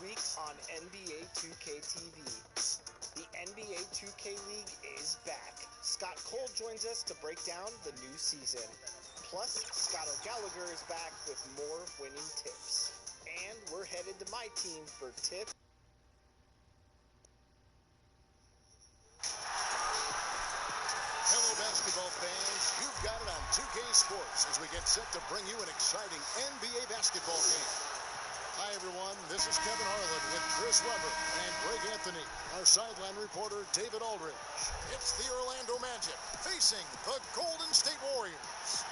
week on NBA 2K TV. The NBA 2K League is back. Scott Cole joins us to break down the new season. Plus, Scott O'Gallagher is back with more winning tips. And we're headed to my team for tips. Hello, basketball fans. You've got it on 2K Sports as we get set to bring you an exciting NBA basketball game. Hi, everyone. This is Kevin Harlan with Chris Webber and Greg Anthony. Our sideline reporter, David Aldridge. It's the Orlando Magic facing the Golden State Warriors.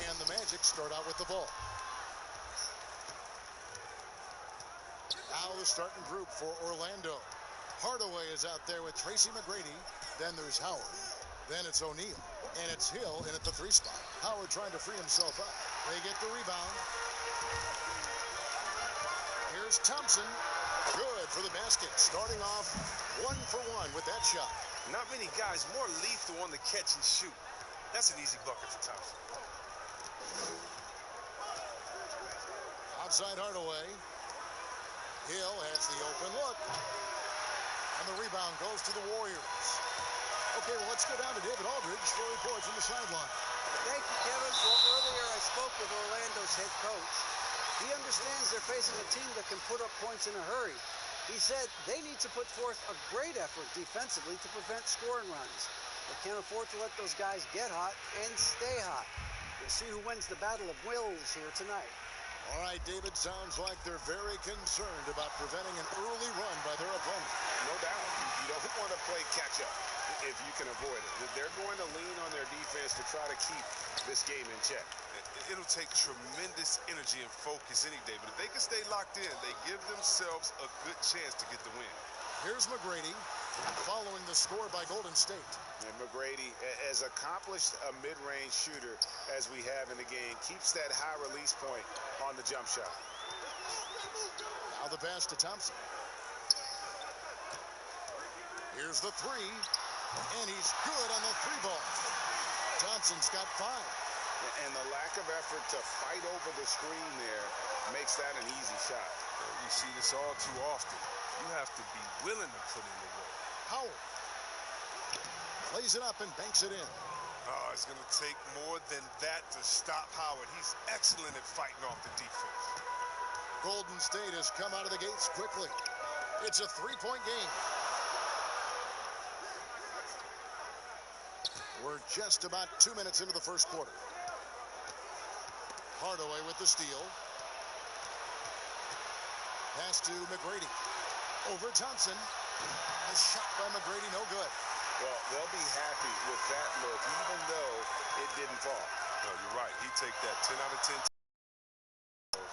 And the Magic start out with the ball. Now the starting group for Orlando. Hardaway is out there with Tracy McGrady. Then there's Howard. Then it's O'Neal. And it's Hill in at the 3 spot. Howard trying to free himself up. They get the rebound. Here's Thompson. Good for the basket. Starting off 1 for 1 with that shot. Not many guys more lethal on the catch and shoot. That's an easy bucket for Thompson. Outside Hardaway. Hill has the open look. And the rebound goes to the Warriors. Okay, well, let's go down to David Aldridge for a report from the sideline. Thank you, Kevin. Well, earlier I spoke with Orlando's head coach. He understands they're facing a team that can put up points in a hurry. He said they need to put forth a great effort defensively to prevent scoring runs. They can't afford to let those guys get hot and stay hot. We'll see who wins the battle of wills here tonight. All right, David, sounds like they're very concerned about preventing an early run by their opponent. No doubt. You don't want to play catch-up if you can avoid it. They're going to lean on their defense to try to keep this game in check. It'll take tremendous energy and focus any day, but if they can stay locked in, they give themselves a good chance to get the win. Here's McGrady following the score by Golden State. And McGrady, as accomplished a mid-range shooter as we have in the game, keeps that high release point on the jump shot. Now the pass to Thompson. Here's the 3, and he's good on the 3-ball. Thompson's got 5. And the lack of effort to fight over the screen there makes that an easy shot. You see this all too often. You have to be willing to put in the work. Howard plays it up and banks it in. Oh, it's going to take more than that to stop Howard. He's excellent at fighting off the defense. Golden State has come out of the gates quickly. It's a 3-point game. We're just about 2 minutes into the first quarter. Hardaway with the steal. Pass to McGrady. Over Thompson. A shot by McGrady, no good. Well, they'll be happy with that look, even though it didn't fall. No, you're right. He'd take that 10 out of 10.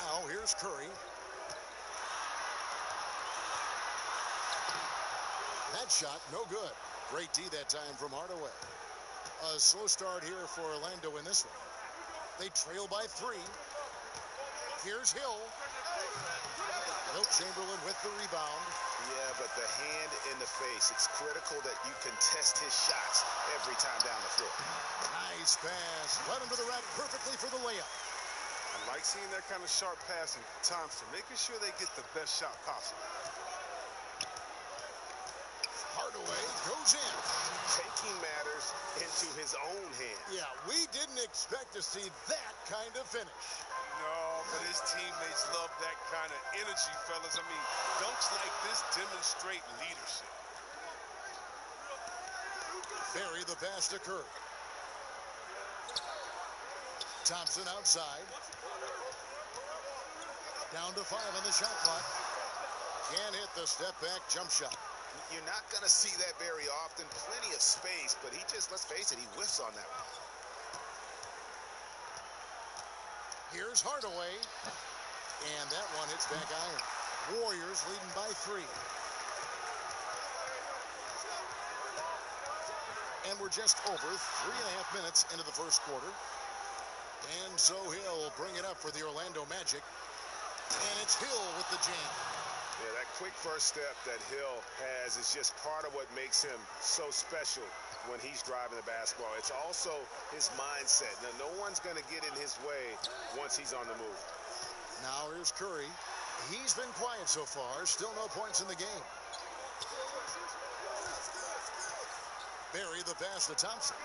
Now, here's Curry. That shot, no good. Great D that time from Hardaway. A slow start here for Orlando in this one. They trail by 3. Here's Hill. Wilt Chamberlain with the rebound. Yeah, but the hand in the face. It's critical that you contest his shots every time down the floor. Nice pass. Right under the rack perfectly for the layup. I like seeing that kind of sharp passing from Thompson, making sure they get the best shot possible. Hardaway goes in. Taking matters into his own hands. Yeah, we didn't expect to see that kind of finish. No, but his teammates love that kind of energy, fellas. I mean, dunks like this demonstrate leadership. Barry the pass to Curry. Thompson outside. Down to 5 on the shot clock. Can't hit the step-back jump shot. You're not going to see that very often. Plenty of space, but he just, let's face it, he whiffs on that one. Here's Hardaway. And that one hits back iron. Warriors leading by 3. And we're just over 3.5 minutes into the first quarter. And so Hill will bring it up for the Orlando Magic. And it's Hill with the jam. Yeah, that quick first step that Hill has is just part of what makes him so special when he's driving the basketball. It's also his mindset. Now, no one's going to get in his way once he's on the move. Now here's Curry. He's been quiet so far. Still no points in the game. Barry the pass to Thompson.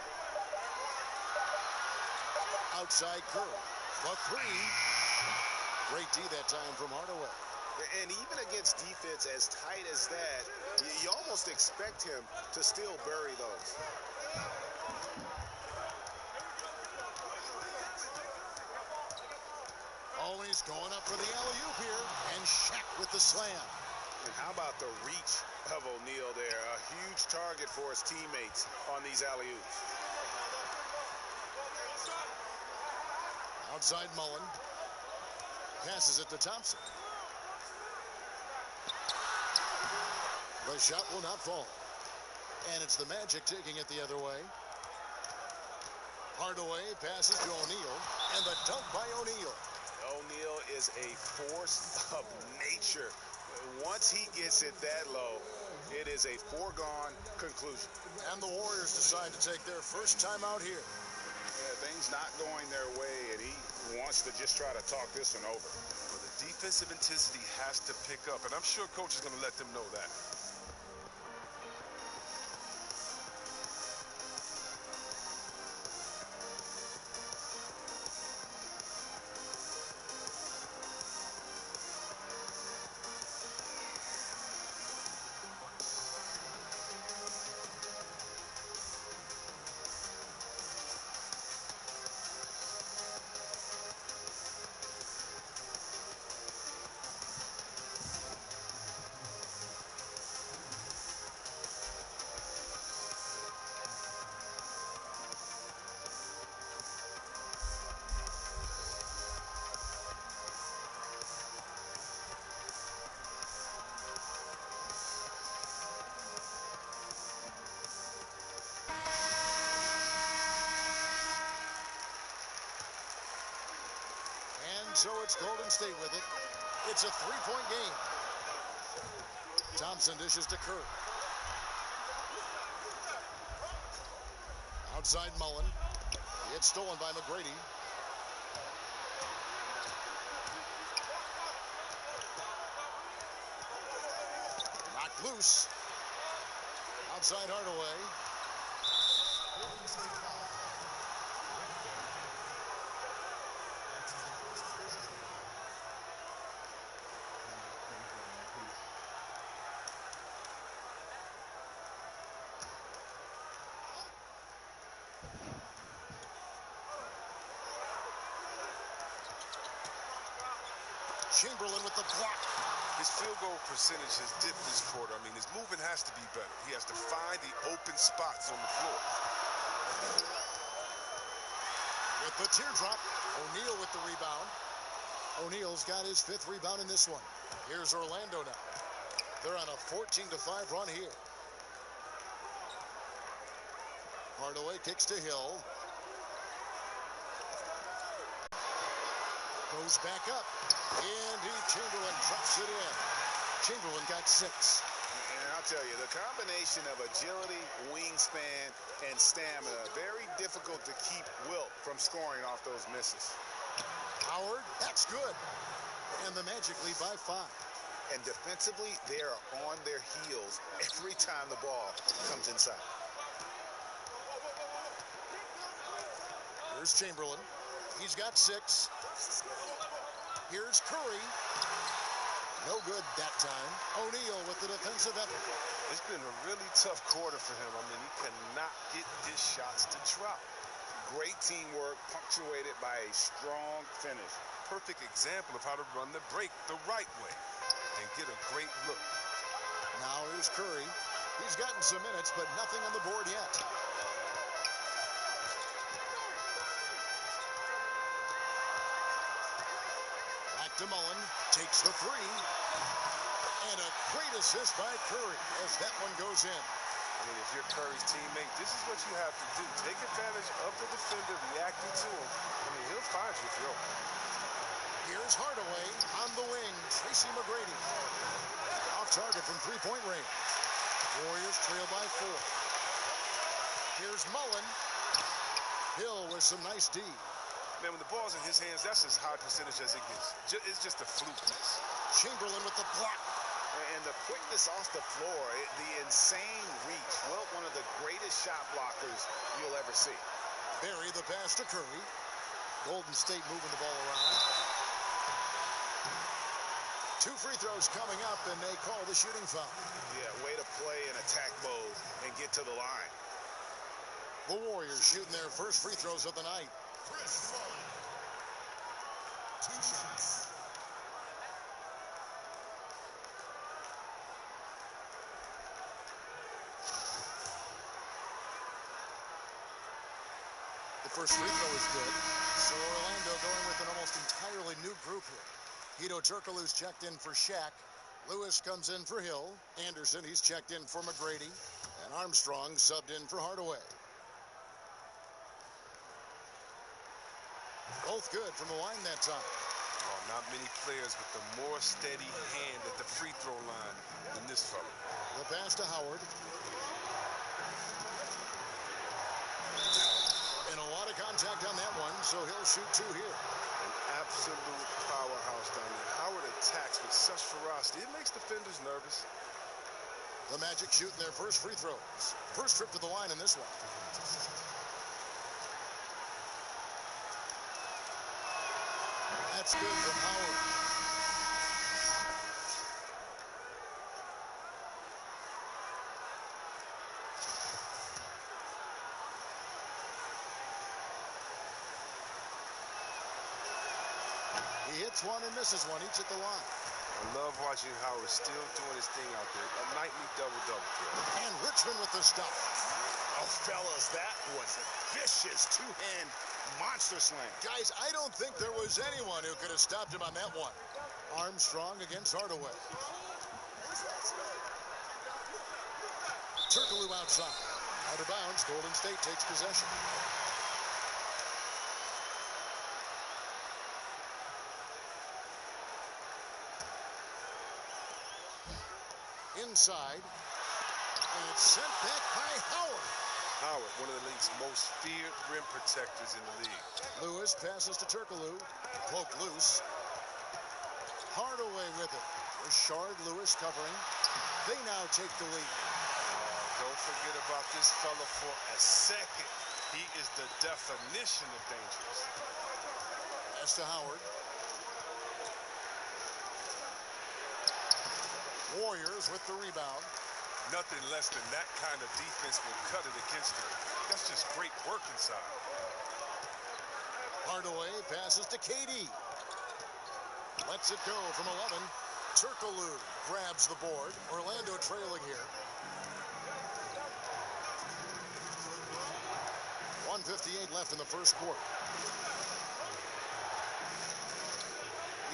Outside Curry. The three. Great D that time from Hardaway. And even against defense as tight as that, you almost expect him to still bury those. Always going up for the alley-oop here. And Shaq with the slam. And how about the reach of O'Neal there? A huge target for his teammates on these alley-oops. Outside Mullen. Passes it to Thompson. The shot will not fall. And it's the Magic taking it the other way. Hardaway passes to O'Neal. And the dunk by O'Neal. O'Neal is a force of nature. Once he gets it that low, it is a foregone conclusion. And the Warriors decide to take their first time out here. Yeah, things not going their way, and he wants to just try to talk this one over. Well, the defensive intensity has to pick up, and I'm sure coach is going to let them know that. So it's Golden State with it. It's a three-point game. Thompson dishes to Curry. Outside Mullen. It's stolen by McGrady. Knocked loose. Outside Hardaway. Chamberlain with the block. His field goal percentage has dipped this quarter. I mean, his movement has to be better. He has to find the open spots on the floor. With the teardrop, O'Neal with the rebound. O'Neal's got his fifth rebound in this one. Here's Orlando now. They're on a 14-5 run here. Hardaway kicks to Hill. Goes back up. And Chamberlain drops it in. Chamberlain got 6. And I'll tell you, the combination of agility, wingspan, and stamina, very difficult to keep Wilt from scoring off those misses. Howard, that's good. And the Magic lead by 5. And defensively, they are on their heels every time the ball comes inside. Here's Chamberlain. He's got 6. Here's Curry. No good that time. O'Neal with the defensive effort. It's been a really tough quarter for him. I mean, he cannot get his shots to drop. Great teamwork punctuated by a strong finish. Perfect example of how to run the break the right way and get a great look. Now here's Curry. He's gotten some minutes, but nothing on the board yet. To Mullen, takes the 3, and a great assist by Curry as that one goes in. I mean, if you're Curry's teammate, this is what you have to do. Take advantage of the defender reacting to him. I mean, he'll find you if you're open. Here's Hardaway on the wing. Tracy McGrady. Off target from three-point range. Warriors trail by 4. Here's Mullen. Hill with some nice D. Man, when the ball's in his hands, that's as high percentage as it gets. It's just a fluke miss. Chamberlain with the block. And the quickness off the floor, the insane reach. Well, one of the greatest shot blockers you'll ever see. Barry the pass to Curry. Golden State moving the ball around. 2 free throws coming up, and they call the shooting foul. Yeah, way to play in attack mode and get to the line. The Warriors shooting their first free throws of the night. Chris Paul. 2 shots. The first free throw is good. So Orlando going with an almost entirely new group here. Hedo Turkoglu's checked in for Shaq. Lewis comes in for Hill. Anderson, he's checked in for McGrady. And Armstrong subbed in for Hardaway. Both good from the line that time. Oh, not many players with a more steady hand at the free throw line than this fella. The pass to Howard. And a lot of contact on that one, so he'll shoot 2 here. An absolute powerhouse down there. Howard attacks with such ferocity. It makes defenders nervous. The Magic shooting their first free throws. First trip to the line in this one. That's good from Howard. He hits one and misses one, each at the line. I love watching Howard still doing his thing out there. A nightly double-double threat. And Richmond with the stop. Oh, fellas, that was a vicious two-hand monster slam. Guys, I don't think there was anyone who could have stopped him on that one. Armstrong against Hardaway. Turkoglu outside. Out of bounds, Golden State takes possession. Inside. And it's sent back by Howard. Howard, one of the league's most feared rim protectors in the league. Lewis passes to Turkoglu. Poke loose. Hardaway with it. Rashard Lewis covering. They now take the lead. Don't forget about this fella for a second. He is the definition of dangerous. Pass to Howard. Warriors with the rebound. Nothing less than that kind of defense will cut it against them. That's just great work inside. Hardaway passes to KD. Lets it go from 11. Turkoglu grabs the board. Orlando trailing here. 1:58 left in the first quarter.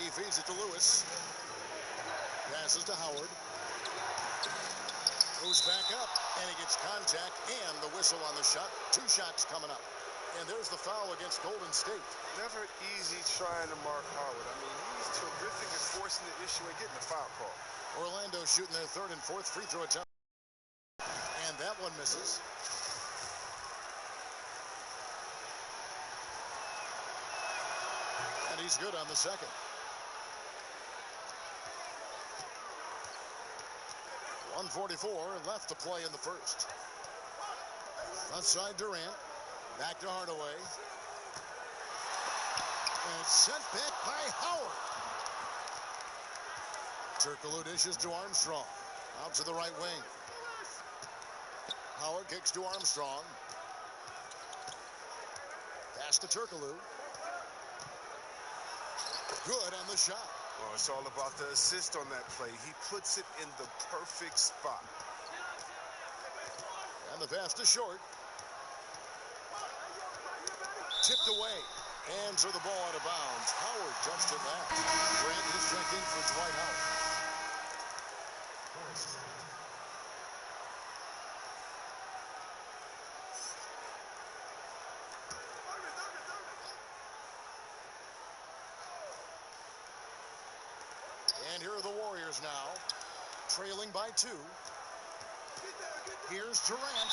He feeds it to Lewis. Passes to Howard. Goes back up, and he gets contact and the whistle on the shot. 2 shots coming up. And there's the foul against Golden State. Never easy trying to mark Howard. I mean, he's terrific at forcing the issue and getting the foul call. Orlando shooting their 3rd and 4th free throw attempt. And that one misses. And he's good on the second. .144 left to play in the first. Outside Durant. Back to Hardaway. And sent back by Howard. Turkoglu dishes to Armstrong. Out to the right wing. Howard kicks to Armstrong. Pass to Turkoglu. Good on the shot. Well, it's all about the assist on that play. He puts it in the perfect spot. And the pass to Short. Tipped away. Hands are the ball out of bounds. Howard touched it last. Grant is checked in for Dwight Howard. And here are the Warriors now, trailing by 2. Here's Durant.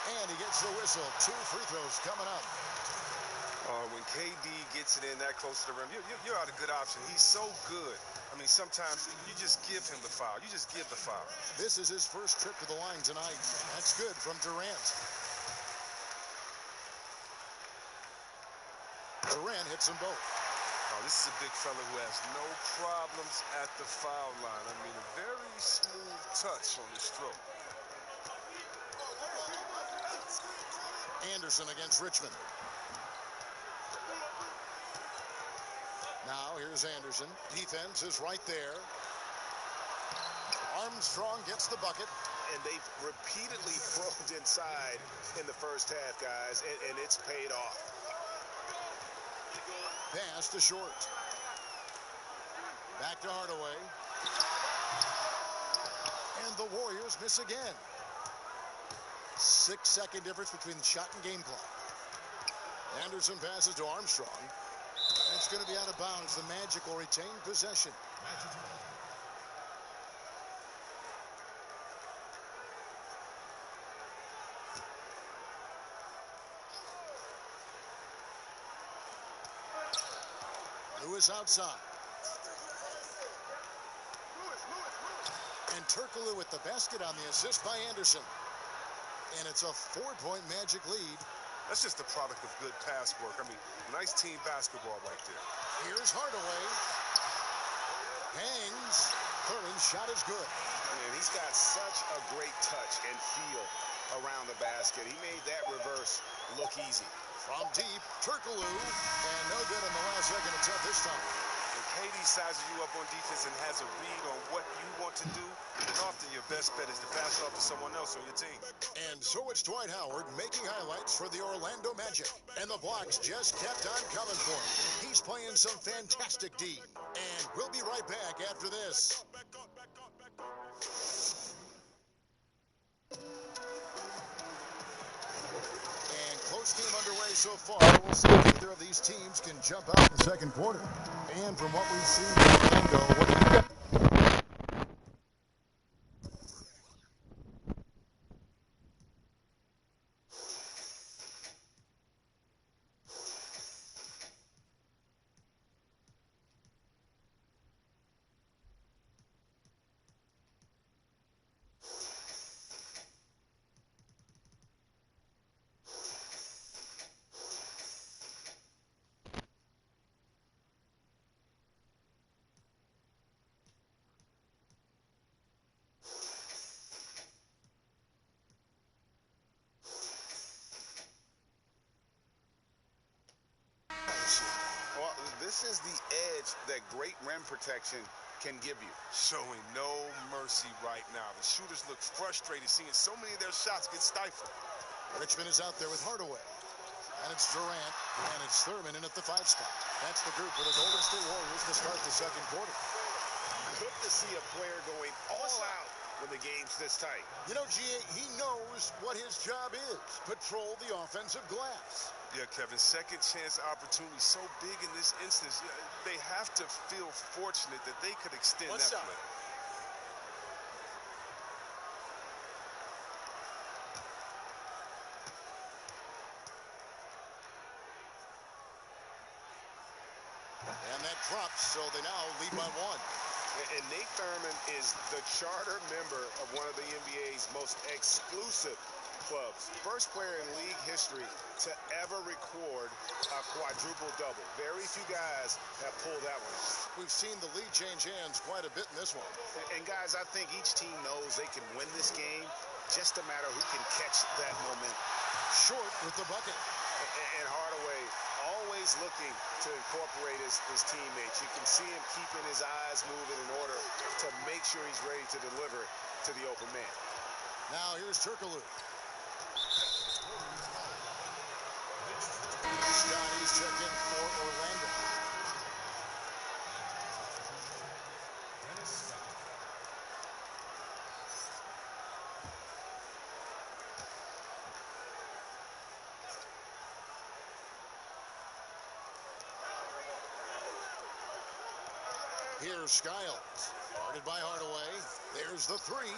And he gets the whistle. 2 free throws coming up. When KD gets it in that close to the rim, you're out a good option. He's so good. I mean, sometimes you just give him the foul. You just give the foul. This is his first trip to the line tonight. That's good from Durant. Durant hits them both. Oh, this is a big fella who has no problems at the foul line. I mean, a very smooth touch on the stroke. Anderson against Richmond. Now here's Anderson. Defense is right there. Armstrong gets the bucket. And they've repeatedly probed inside in the first half, guys, and it's paid off. Pass to Short. Back to Hardaway. And the Warriors miss again. 6-second difference between the shot and game clock. Anderson passes to Armstrong. That's going to be out of bounds. The Magic will retain possession. Lewis outside. And Turkoglu with the basket on the assist by Anderson. And it's a 4-point Magic lead. That's just the product of good pass work. I mean, nice team basketball right there. Here's Hardaway. Hangs. Curran's shot is good. And he's got such a great touch and feel around the basket. He made that reverse look easy. From deep, Turkoglu. And no good in the last second attempt this time. When KD sizes you up on defense and has a read on what you want to do, and often your best bet is to pass it off to someone else on your team. And so it's Dwight Howard making highlights for the Orlando Magic. And the blocks just kept on coming for him. He's playing some fantastic D. And we'll be right back after this. And close game underway so far. We'll see if either of these teams can jump out in the second quarter. And from what we've seen in Orlando, what do you got? Well, this is the edge that great rim protection can give you. Showing no mercy right now. The shooters look frustrated seeing so many of their shots get stifled. Richmond is out there with Hardaway. And it's Durant. And it's Thurman in at the 5 spot. That's the group for the Golden State Warriors to start the second quarter. Good to see a player going all out when the game's this tight. You know, G.A., he knows what his job is. Patrol the offensive glass. Yeah, Kevin, second chance opportunity so big in this instance. They have to feel fortunate that they could extend that play. And that drops, so they now lead by 1. And Nate Thurman is the charter member of one of the NBA's most exclusive clubs. First player in league history to ever record a quadruple-double. Very few guys have pulled that one. We've seen the lead change hands quite a bit in this one. And guys, I think each team knows they can win this game. Just a matter who can catch that momentum. Short with the bucket. And Hardaway always looking to incorporate his teammates. You can see him keeping his eyes moving in order to make sure he's ready to deliver to the open man. Now here's Turkoglu. Scotty's checked in for Orlando. Here's Skiles. Guarded by Hardaway. There's the 3.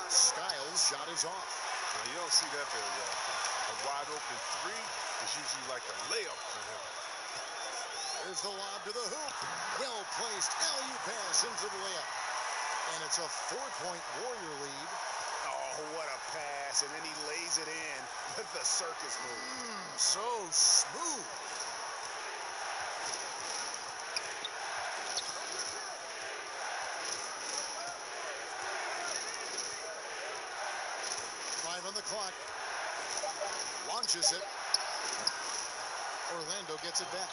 Skiles' shot is off. Now, you don't see that very often. A wide open three is usually like a layup for him. Here's the lob to the hoop. Well-placed alley-oop pass into the layup. And it's a 4-point Warrior lead. Oh, what a pass. And then he lays it in with the circus move. So smooth. Five on the clock. Launches it. Orlando gets it back.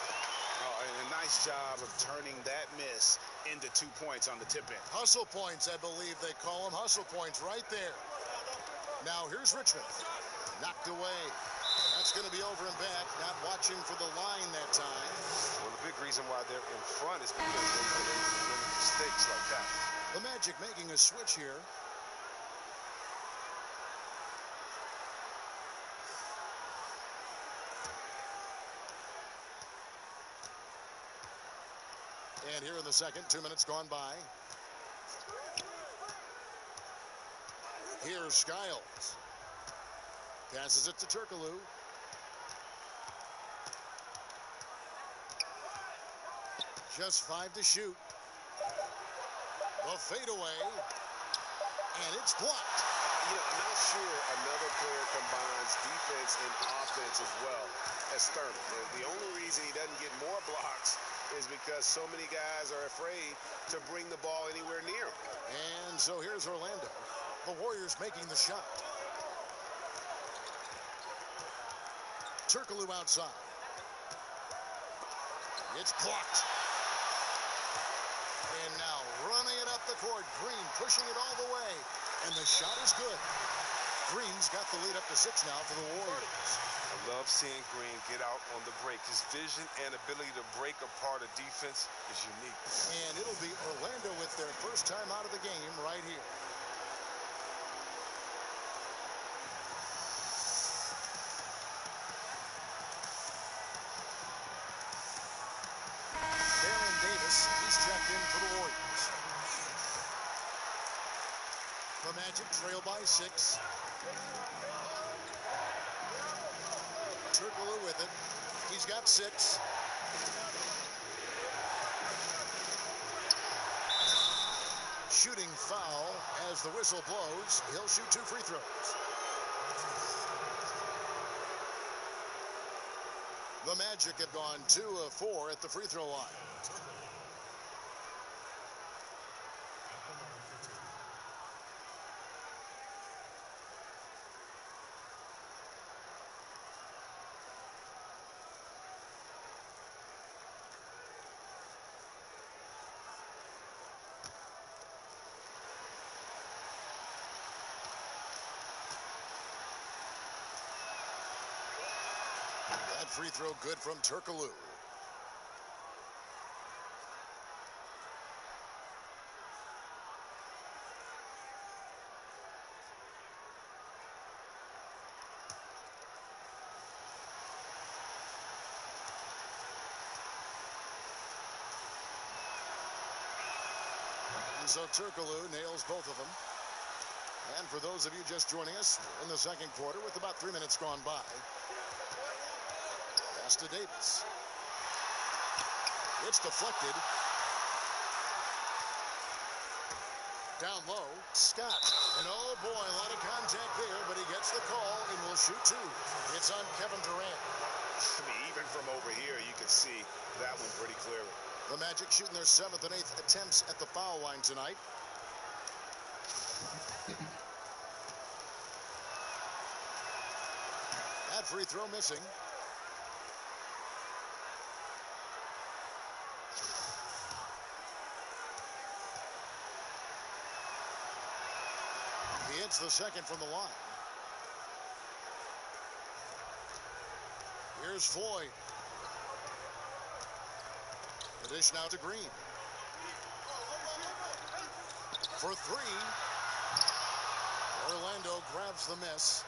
Oh, and a nice job of turning that miss into 2 points on the tip-in. Hustle points, I believe they call them. Hustle points right there. Now here's Richmond. Knocked away. That's going to be over and back. Not watching for the line that time. Well, the big reason why they're in front is because they've been able to limit mistakes like that. The Magic making a switch here. And here in the second, 2 minutes gone by. Here's Skiles. Passes it to Turkoglu. Just 5 to shoot. The fadeaway. And it's blocked. You know, I'm not sure another player combines defense and offense as well as Thurman. The only reason he doesn't get more blocks is because so many guys are afraid to bring the ball anywhere near him. And so here's Orlando. The Warriors making the shot. Turkoglu outside. It's blocked. And now running it up the court. Green pushing it all the way. And the shot is good. Green's got the lead up to 6 now for the Warriors. I love seeing Green get out on the break. His vision and ability to break apart a defense is unique. And it'll be Orlando with their first time out of the game right here. Baron Davis, he's checked in for the Warriors. The Magic trail by 6. Turkoglu with it. He's got 6. Shooting foul as the whistle blows. He'll shoot 2 free throws. The Magic have gone 2 of 4 at the free throw line. That free throw good from Turkoglu. And so Turkoglu nails both of them. And for those of you just joining us in the second quarter with about 3 minutes gone by, pass to Davis. It's deflected. Down low, Scott. And oh boy, a lot of contact there, but he gets the call and will shoot 2. It's on Kevin Durant. I mean, even from over here, you can see that one pretty clearly. The Magic shooting their 7th and 8th attempts at the foul line tonight. That free throw missing. He hits the second from the line. Here's Floyd. The dish now to Green. For 3. Orlando grabs the miss.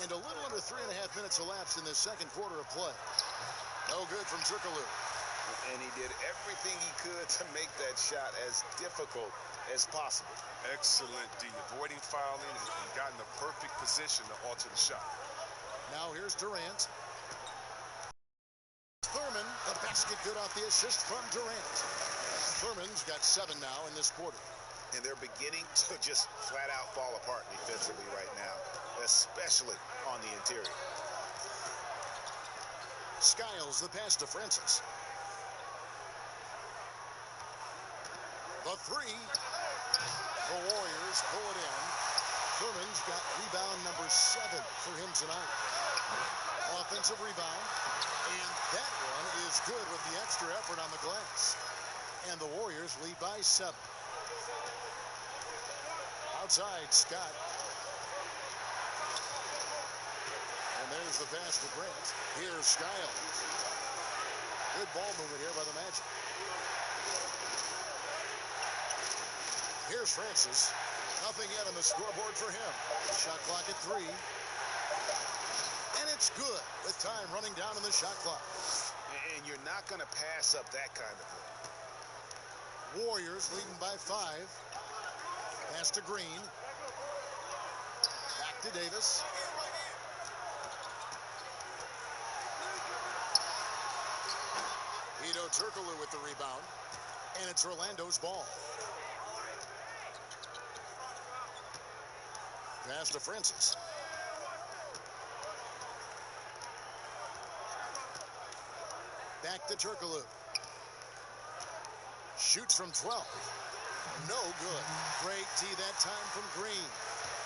And a little under 3.5 minutes elapsed in this second quarter of play. No good from Turkoglu. And he did everything he could to make that shot as difficult as possible. Excellent D, avoiding fouling and got in the perfect position to alter the shot. Now here's Durant. Thurman, the basket good off the assist from Durant. Thurman's got 7 now in this quarter. And they're beginning to just flat out fall apart defensively right now, especially on the interior. Skiles the pass to Francis. The three. The Warriors pull it in. Thurman's got rebound number 7 for him tonight. Offensive rebound. And that one is good with the extra effort on the glass. And the Warriors lead by 7. Outside, Scott. And there's the pass to Grant. Here's Skiles. Good ball movement here by the Magic. Here's Francis. Nothing yet on the scoreboard for him. Shot clock at 3. And it's good with time running down on the shot clock. And you're not going to pass up that kind of look. Warriors leading by 5. Pass to Green. Back to Davis. Hedo Turkoglu with the rebound. And it's Orlando's ball. Pass to Francis. Back to Turkoglu. Shoots from 12. No good. Great D that time from Green.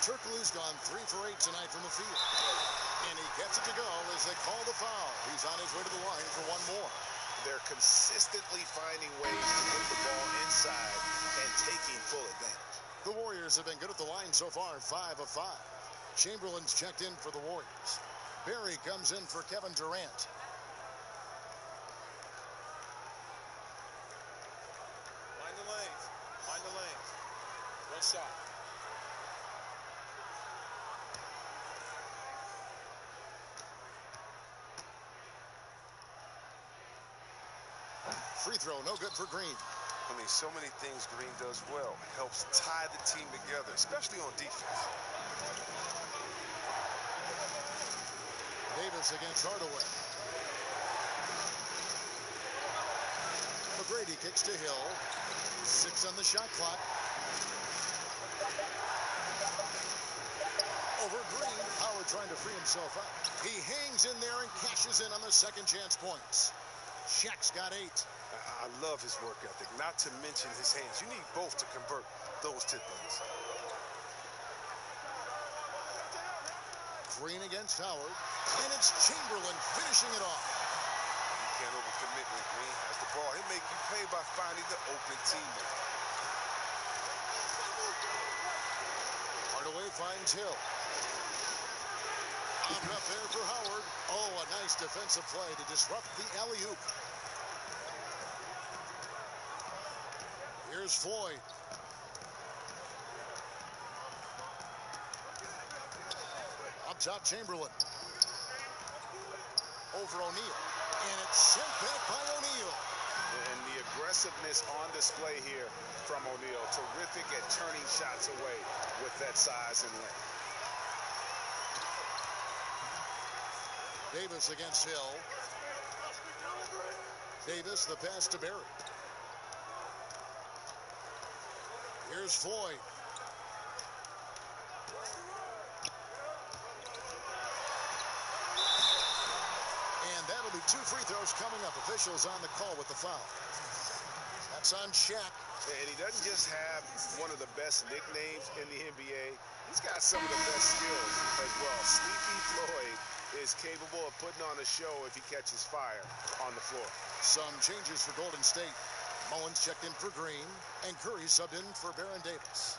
Turkoglu's gone 3 for 8 tonight from the field. And he gets it to go as they call the foul. He's on his way to the line for one more. They're consistently finding ways to get the ball inside and taking full advantage. The Warriors have been good at the line so far, 5 of 5. Chamberlain's checked in for the Warriors. Barry comes in for Kevin Durant. Mind the lanes. Mind the lanes. One shot. Free throw, no good for Green. I mean, so many things Green does well. Helps tie the team together, especially on defense. Davis against Hardaway. McGrady kicks to Hill. 6 on the shot clock. Over Green. Howard trying to free himself up. He hangs in there and cashes in on the second chance points. Shaq's got 8. I love his work ethic, not to mention his hands. You need both to convert those tip-ins. Green against Howard. And it's Chamberlain finishing it off. You can't overcommit when Green has the ball. He'll make you pay by finding the open teammate. Hardaway finds Hill. Popped up there for Howard. Oh, a nice defensive play to disrupt the alley-oop. Here's Floyd. Up top, Chamberlain. Over O'Neal. And it's sent back by O'Neal. And the aggressiveness on display here from O'Neal. Terrific at turning shots away with that size and length. Davis against Hill. Davis, the pass to Barry. Here's Floyd. And that'll be 2 free throws coming up. Officials on the call with the foul. That's on Shaq. And he doesn't just have one of the best nicknames in the NBA. He's got some of the best skills as well. Sleepy Floyd is capable of putting on a show if he catches fire on the floor. Some changes for Golden State. Mullins checked in for Green, and Curry subbed in for Baron Davis.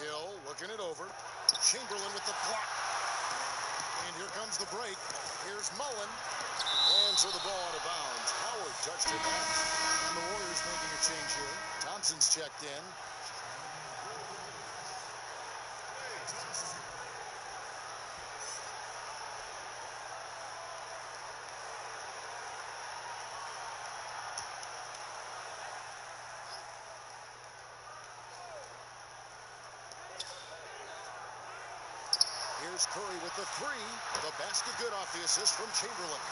Hill looking it over. Chamberlain with the block. And here comes the break. Here's Mullen. And so the ball out of bounds. Howard touched it back. And the Warriors making a change here. Thompson's checked in. Here's Curry with the three. The basket good off the assist from Chamberlain.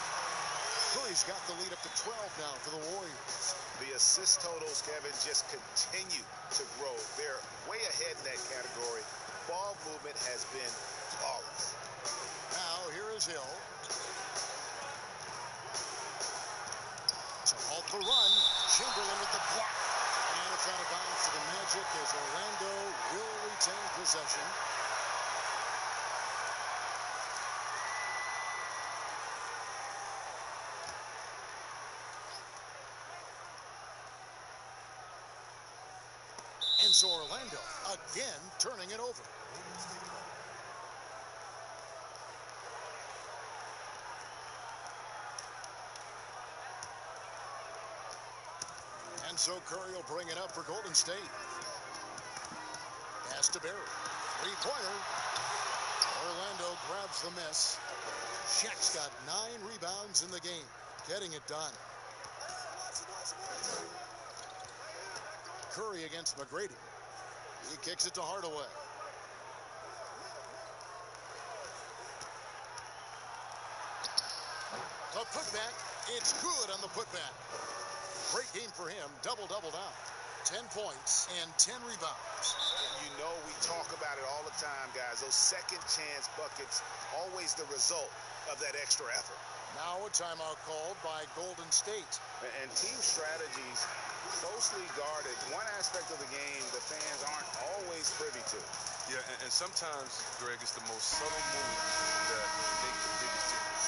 Curry's got the lead up to 12 now for the Warriors. The assist totals, Kevin, just continue to grow. They're way ahead in that category. Ball movement has been flawless. Now here is Hill. To halt the run, Chamberlain with the block. And it's out of bounds to the Magic as Orlando will retain possession. And so Orlando again turning it over. And so Curry will bring it up for Golden State. Pass to Barry. Three-pointer. Orlando grabs the miss. Shaq's got 9 rebounds in the game. Getting it done. Curry against McGrady. He kicks it to Hardaway. The putback. It's good on the putback. Great game for him. Double-double now. 10 points and 10 rebounds. You know we talk about it all the time, guys. Those second chance buckets, always the result of that extra effort. Now a timeout called by Golden State. And team strategies closely guarded. One aspect of the game the fans aren't always privy to. Yeah, and sometimes, Greg, it's the most subtle move that make the biggest difference.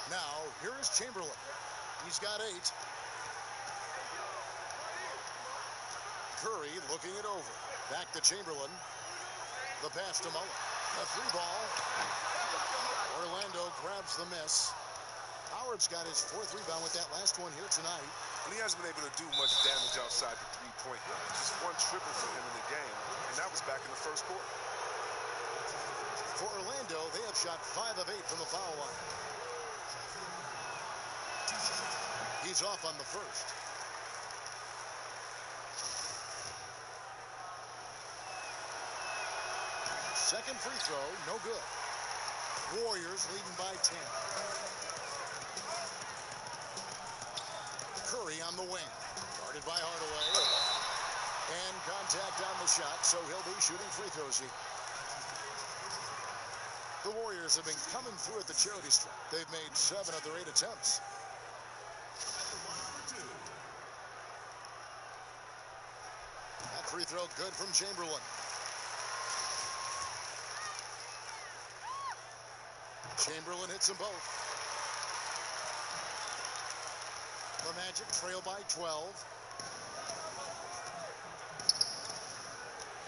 Now, here is Chamberlain. He's got 8. Curry looking it over. Back to Chamberlain. The pass to Mullen. The 3 ball. Orlando grabs the miss. Howard's got his 4th rebound with that last one here tonight. And he hasn't been able to do much damage outside the three-point line. Just 1 triple for him in the game, and that was back in the first quarter. For Orlando, they have shot 5 of 8 from the foul line. He's off on the first. Second free throw, no good. Warriors leading by 10. Curry on the wing. Guarded by Hardaway. And contact on the shot, so he'll be shooting free throws here. The Warriors have been coming through at the charity stripe. They've made 7 of their 8 attempts. That free throw good from Chamberlain. Chamberlain hits them both. The Magic trail by 12.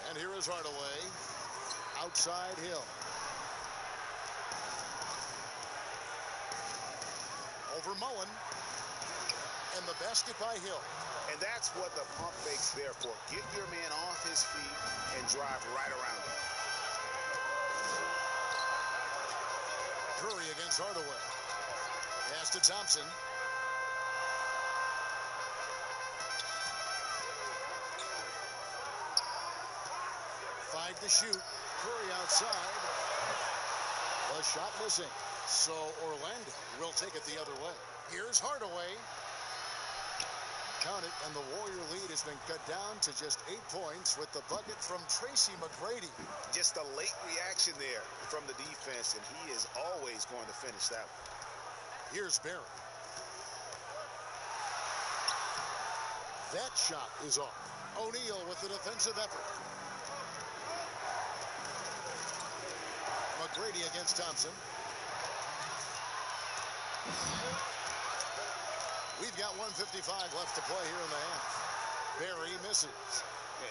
And here is Hardaway. Outside Hill. Over Mullen. And the basket by Hill. And that's what the pump fake's there for. Get your man off his feet and drive right around him. Curry against Hardaway. Pass to Thompson. Five to shoot. Curry outside. The shot missing. So Orlando will take it the other way. Here's Hardaway. Count it, and the Warrior lead has been cut down to just 8 points with the bucket from Tracy McGrady. Just a late reaction there from the defense, and he is always going to finish that one. Here's Barry. That shot is off. O'Neal with the defensive effort. McGrady against Thompson. We've got 1:55 left to play here in the half. Barry misses.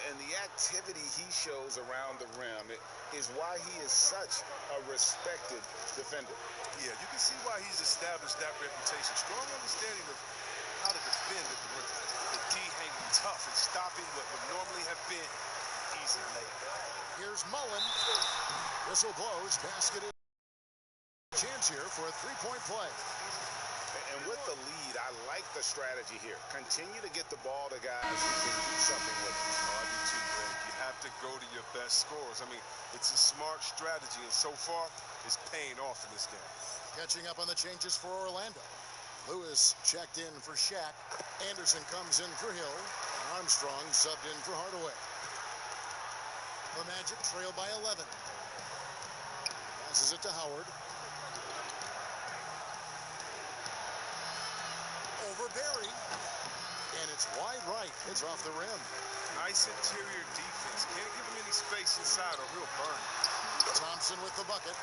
And the activity he shows around the rim is why he is such a respected defender. Yeah, you can see why he's established that reputation. Strong understanding of how to defend at the rim. The D hanging tough and stopping what would normally have been easy lay. Here's Mullen. Whistle blows. Basket is. Chance here for a 3-point play. And with the lead, I like the strategy here. Continue to get the ball to guys who can do something with it. Oh, I do too, Greg. You have to go to your best scorers. I mean, it's a smart strategy, and so far, it's paying off in this game. Catching up on the changes for Orlando. Lewis checked in for Shaq. Anderson comes in for Hill. Armstrong subbed in for Hardaway. The Magic trail by 11. Passes it to Howard. Over Barry. And it's wide right. It's off the rim. Nice interior defense. Can't give him any space inside or he'll burn. Thompson with the bucket.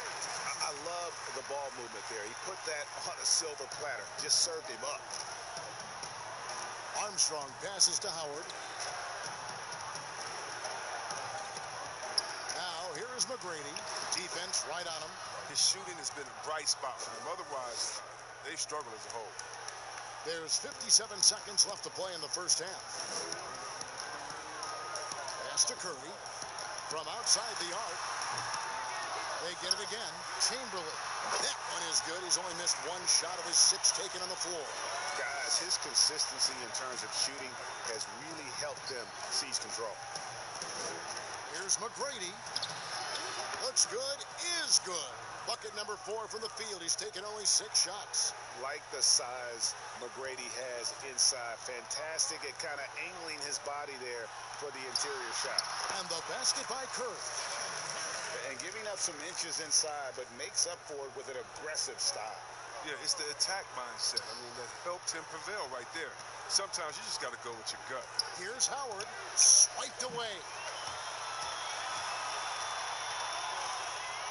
I love the ball movement there. He put that on a silver platter. Just served him up. Armstrong passes to Howard. Now, here is McGrady. Defense right on him. His shooting has been a bright spot for them. Otherwise, they struggle as a whole. There's 57 seconds left to play in the first half. Pass to Curry. From outside the arc. They get it again. Chamberlain. That one is good. He's only missed one shot of his 6 taken on the floor. Guys, his consistency in terms of shooting has really helped them seize control. Here's McGrady. Looks good. Is good. Bucket number 4 from the field. He's taken only 6 shots. Like the size McGrady has inside. Fantastic at kind of angling his body there for the interior shot. And the basket by Curry. And giving up some inches inside, but makes up for it with an aggressive style. Yeah, it's the attack mindset. I mean, that helped him prevail right there. Sometimes you just got to go with your gut. Here's Howard. Swiped away.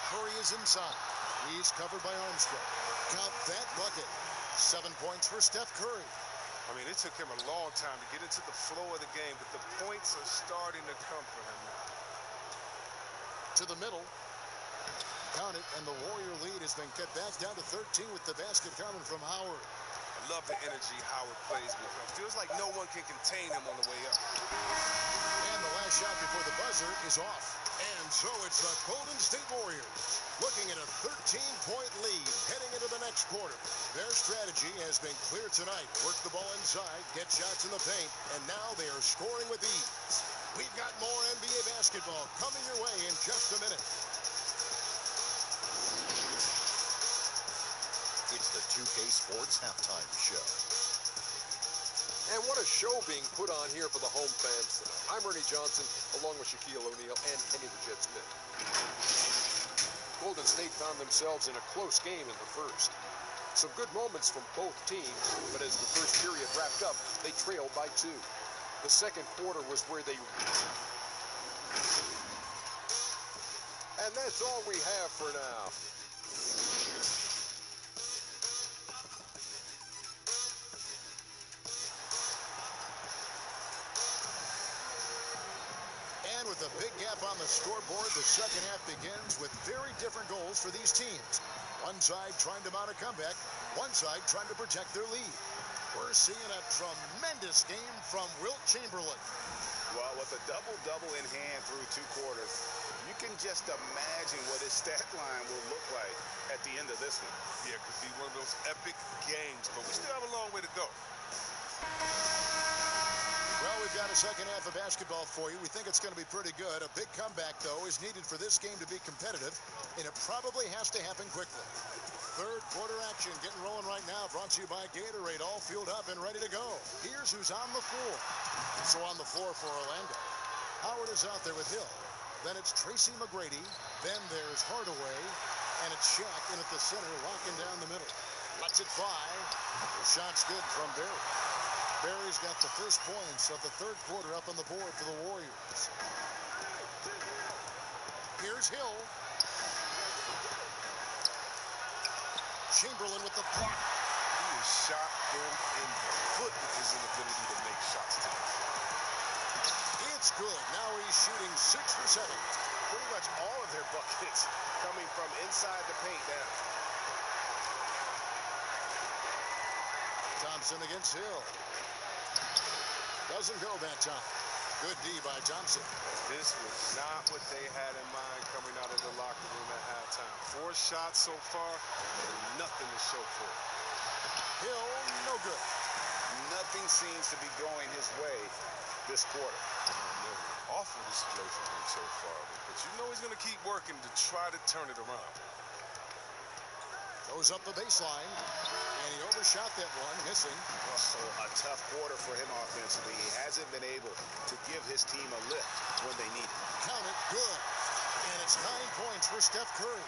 Curry is inside. He's covered by Armstrong. Count that bucket. 7 points for Steph Curry. I mean, it took him a long time to get into the flow of the game, but the points are starting to come for him now. To the middle. Count it, and the Warrior lead has been cut back down to 13 with the basket coming from Howard. I love the energy Howard plays with him. Feels like no one can contain him on the way up. And the last shot before the buzzer is off. And so it's the Golden State Warriors looking at a 13-point lead heading into the next quarter. Their strategy has been clear tonight. Work the ball inside, get shots in the paint, and now they are scoring with ease. We've got more NBA basketball coming your way in just a minute. It's the 2K Sports Halftime Show. And what a show being put on here for the home fans tonight. I'm Ernie Johnson, along with Shaquille O'Neal and Kenny the Jet Smith. Golden State found themselves in a close game in the first. Some good moments from both teams, but as the first period wrapped up, they trailed by 2. The second quarter was where they... And that's all we have for now. And with a big gap on the scoreboard, the second half begins with very different goals for these teams. One side trying to mount a comeback, one side trying to protect their lead. We're seeing a tremendous game from Wilt Chamberlain. Well, with a double-double in hand through 2 quarters, you can just imagine what his stat line will look like at the end of this one. Yeah, it could be one of those epic games, but we still have a long way to go. Well, we've got a second half of basketball for you. We think it's going to be pretty good. A big comeback, though, is needed for this game to be competitive, and it probably has to happen quickly. Third quarter action getting rolling right now, brought to you by Gatorade, all fueled up and ready to go. Here's who's on the floor. So on the floor for Orlando, Howard is out there with Hill. Then it's Tracy McGrady. Then there's Hardaway. And it's Shaq in at the center, locking down the middle. Lets it fly. The shot's good from Barry. Barry's got the first points of the third quarter up on the board for the Warriors. Here's Hill. Chamberlain with the block. He has shot them in the foot with his inability to make shots tonight. It's good. Now he's shooting 6 for 7. Pretty much all of their buckets coming from inside the paint now. Thompson against Hill. Doesn't go that time. Good D by Thompson. This was not what they had in mind coming out of the locker room at halftime. 4 shots so far, and nothing to show for it. Hill, no good. Nothing seems to be going his way this quarter. Awful display from him so far, but you know he's going to keep working to try to turn it around. Goes up the baseline, and he overshot that one, missing. Oh, a tough quarter for him offensively. He hasn't been able to give his team a lift when they need it. Count it, good. And it's 9 points for Steph Curry.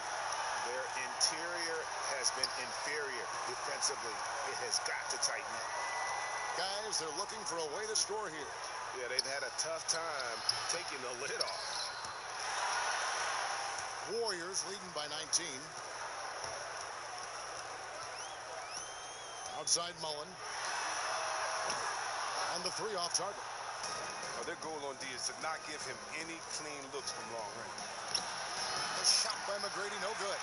Their interior has been inferior defensively. It has got to tighten up. Guys, they're looking for a way to score here. Yeah, they've had a tough time taking the lid off. Warriors leading by 19. Outside Mullen. And the three off target. Well, their goal on D is to not give him any clean looks from long range. The shot by McGrady, no good.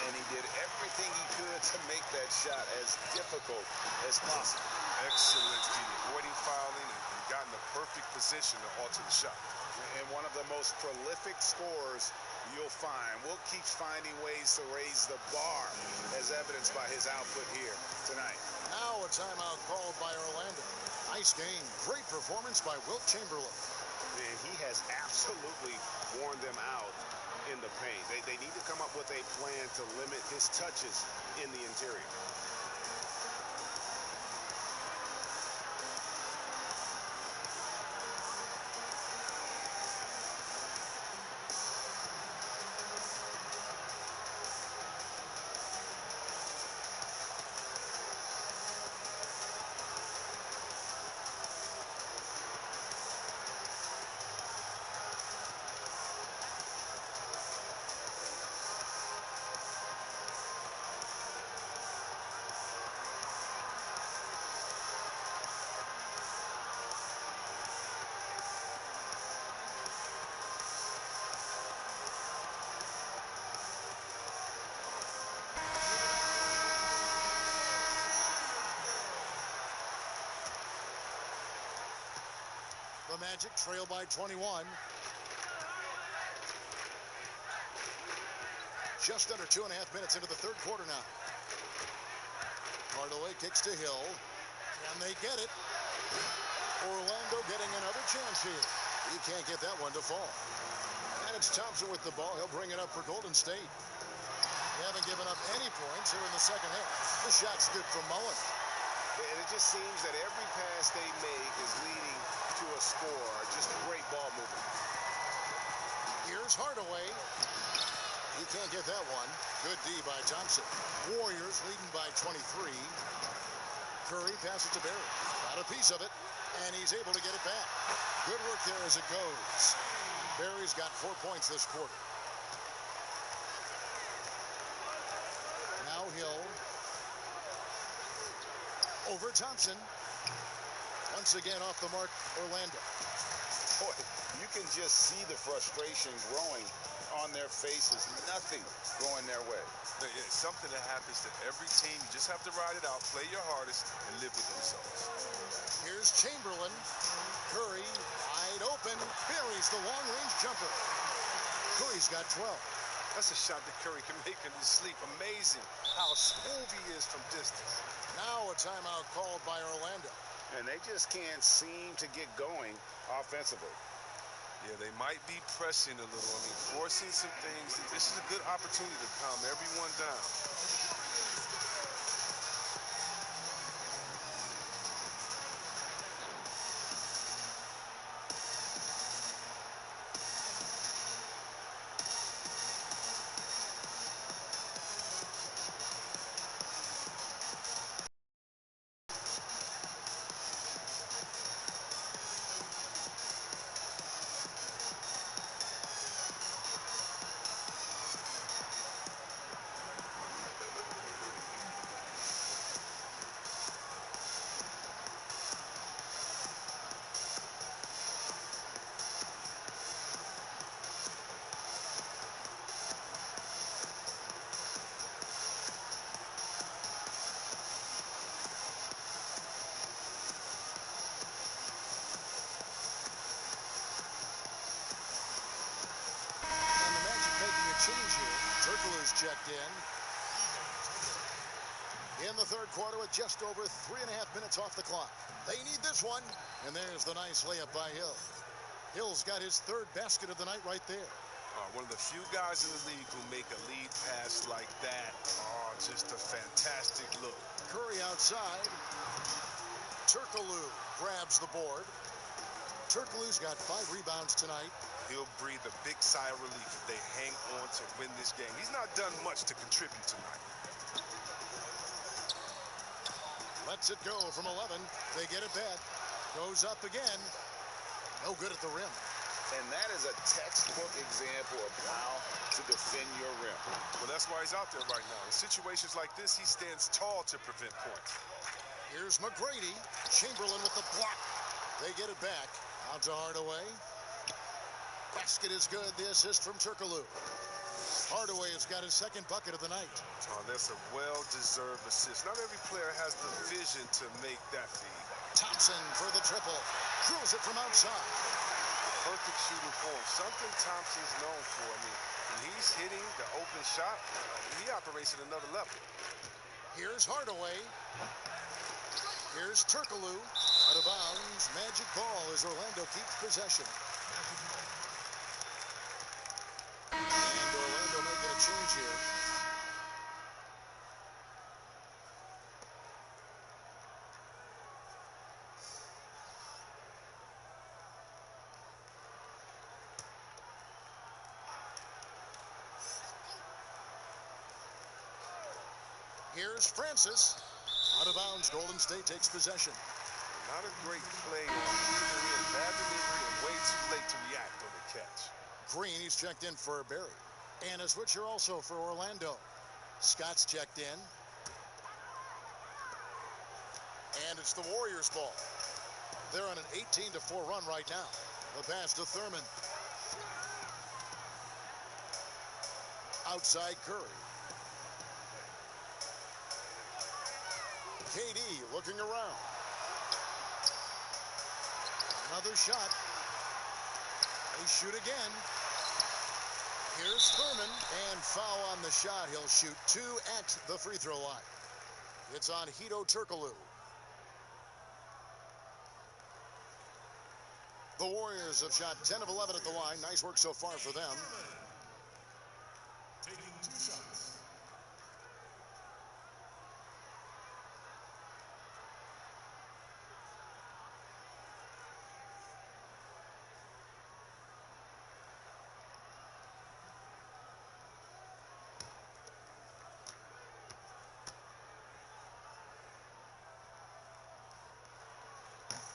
And he did everything he could to make that shot as difficult as possible. Excellent D, avoiding fouling and got in the perfect position to alter the shot. And one of the most prolific scorers you'll find. Wilt keeps finding ways to raise the bar, as evidenced by his output here tonight. Now a timeout called by Orlando. Nice game. Great performance by Wilt Chamberlain. And he has absolutely worn them out in the paint. They need to come up with a plan to limit his touches in the interior. The Magic trail by 21. Just under 2.5 minutes into the third quarter now. Hardaway kicks to Hill. And they get it. Orlando getting another chance here. He can't get that one to fall. And it's Thompson with the ball. He'll bring it up for Golden State. They haven't given up any points here in the second half. The shot's good from Mullen. And it just seems that every pass they make is leading to a score. Just great ball movement. Here's Hardaway. He can't get that one. Good D by Thompson. Warriors leading by 23. Curry passes to Barry. Got a piece of it, and he's able to get it back. Good work there as it goes. Barry's got 4 points this quarter. Now Hill. Over Thompson. Once again off the mark, Orlando. Boy, you can just see the frustration growing on their faces. Nothing going their way. It's something that happens to every team. You just have to ride it out, play your hardest, and live with the results. Here's Chamberlain. Curry wide open. Buries the long-range jumper. Curry's got 12. That's a shot that Curry can make in his sleep. Amazing how smooth he is from distance. Now a timeout called by Orlando. And they just can't seem to get going offensively. Yeah, they might be pressing a little. I mean, forcing some things. This is a good opportunity to calm everyone down. Change here. Turkle is checked in. in the third quarter with just over 3.5 minutes off the clock. They need this one, and there's the nice layup by Hill. Hill's got his third basket of the night right there. One of the few guys in the league who make a lead pass like that. Oh, just a fantastic look. Curry outside. Turkoglu grabs the board. Turkoglu's got 5 rebounds tonight. He'll breathe a big sigh of relief if they hang on to win this game. He's not done much to contribute tonight. Lets it go from 11. They get it back. Goes up again. No good at the rim. And that is a textbook example of how to defend your rim. Well, that's why he's out there right now. In situations like this, he stands tall to prevent points. Here's McGrady. Chamberlain with the block. They get it back. Out to Hardaway. Basket is good. The assist from Turkoglu. Hardaway has got his second bucket of the night. Oh, that's a well-deserved assist. Not every player has the vision to make that feed. Thompson for the triple. Drills it from outside. Perfect shooting form. Something Thompson's known for. I mean, when he's hitting the open shot, he operates at another level. Here's Hardaway. Here's Turkoglu. Out of bounds. Magic ball as Orlando keeps possession. And Orlando making a change here. Here's Francis. Out of bounds, Golden State takes possession. Not a great play on either end. Bad delivery and way too late to react on the catch. Green, he's checked in for Barry. And a switcher also for Orlando. Scott's checked in. And it's the Warriors' ball. They're on an 18-4 run right now. The pass to Thurman. Outside Curry. KD looking around. Another shot. They shoot again. Here's Thurman. And foul on the shot. He'll shoot 2 at the free throw line. It's on Hedo Turkoglu. The Warriors have shot 10 of 11 at the line. Nice work so far for them. Taking 2 shots.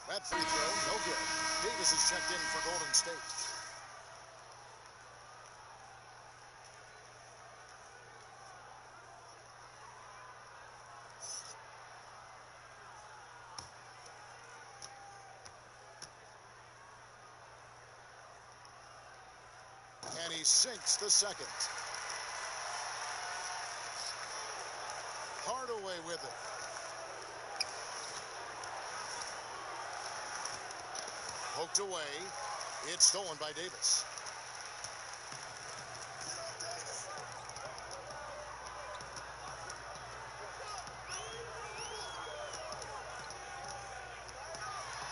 That free throw, no good. Davis is checked in for Golden State. And he sinks the second. Hardaway with it. Poked away. It's stolen by Davis.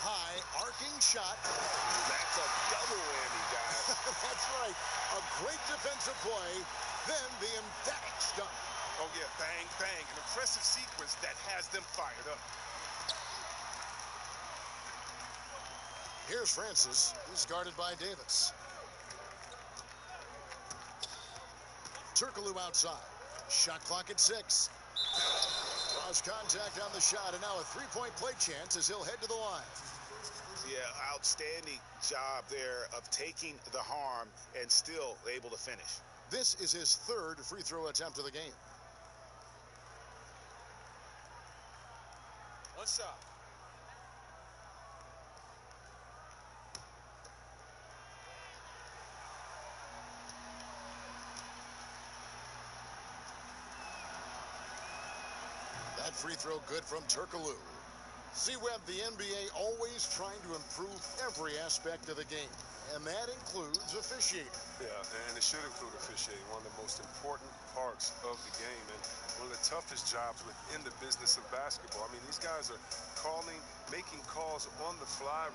High arcing shot. That's a double whammy, guys. That's right. A great defensive play, then the emphatic stunt. Oh, yeah, bang, bang. An impressive sequence that has them fired up. Here's Francis. He's guarded by Davis. Turkoglu outside. Shot clock at 6. Draws contact on the shot, and now a 3-point play chance as he'll head to the line. Yeah, outstanding job there of taking the harm and still able to finish. This is his 3rd free throw attempt of the game. One shot. That free throw good from Turkoglu. See, Webb, the NBA always trying to improve every aspect of the game. and that includes officiating. Yeah, and it should include officiating, one of the most important parts of the game and one of the toughest jobs within the business of basketball. I mean, these guys are making calls on the fly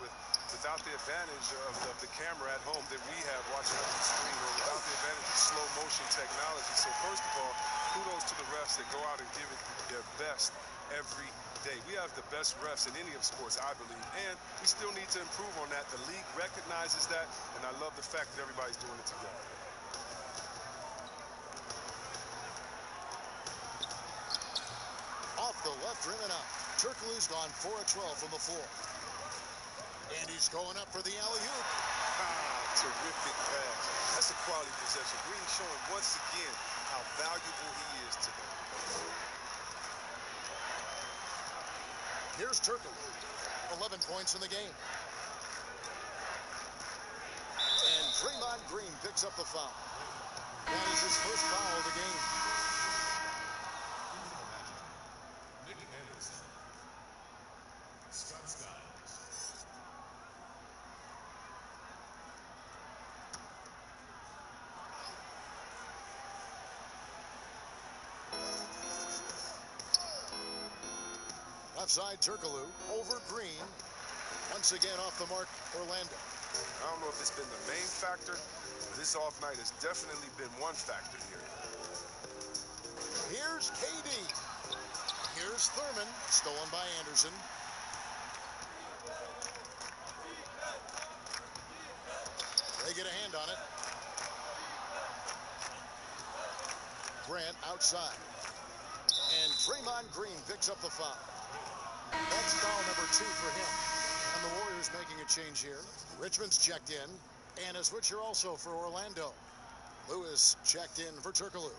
without the advantage of the camera at home that we have watching on the screen, or without the advantage of slow motion technology. So first of all, kudos to the refs that go out and give it their best every day. We have the best refs in any of sports, I believe, and we still need to improve on that. The league recognizes that, and I love the fact that everybody's doing it together. Off the left rim and out. Turkoglu's gone 4 of 12 from the floor. And he's going up for the alley-oop. Terrific pass. That's a quality possession. Green showing once again how valuable he is today. Here's Turkoglu. 11 points in the game. And Draymond Green picks up the foul. That is his first foul of the game. Left side, Turkoglu over Green. Once again off the mark, Orlando. I don't know if it's been the main factor, but this off night has definitely been one factor here. Here's KD. Here's Thurman, stolen by Anderson. They get a hand on it. Grant outside. And Draymond Green picks up the foul. That's foul number 2 for him. And the Warriors making a change here. Richmond's checked in. And a switcher also for Orlando. Lewis checked in for Turkoglu.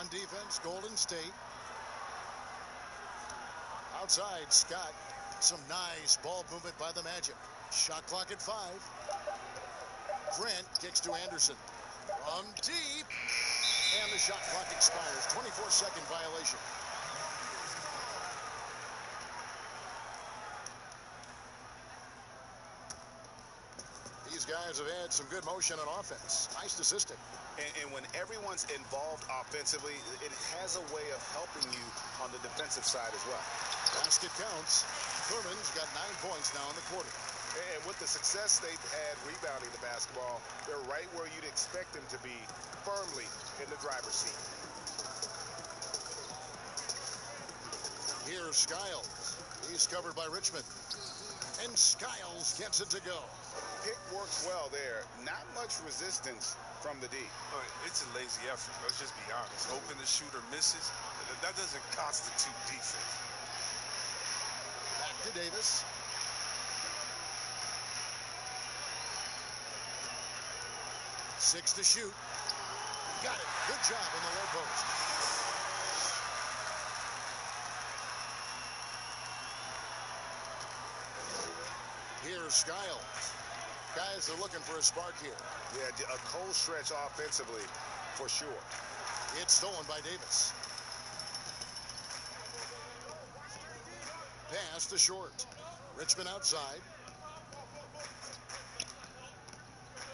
On defense, Golden State. Outside, Scott. Some nice ball movement by the Magic. Shot clock at 5. Grant kicks to Anderson. From deep. And the shot clock expires. 24-second violation. These guys have had some good motion on offense. Nice assisting. And when everyone's involved offensively, it has a way of helping you on the defensive side as well. Basket counts. Thurman's got 9 points now in the quarter. And with the success they've had rebounding the basketball, they're right where you'd expect them to be, firmly in the driver's seat. Here's Skiles. He's covered by Richmond. And Skiles gets it to go. Pick works well there. Not much resistance from the D. It's a lazy effort. Let's just be honest. Hoping the shooter misses, that doesn't constitute defense. Back to Davis. Six to shoot. Got it. Good job in the low post. Here's Skiles. Guys are looking for a spark here. Yeah, a cold stretch offensively, for sure. It's stolen by Davis. Pass to Short. Richmond outside.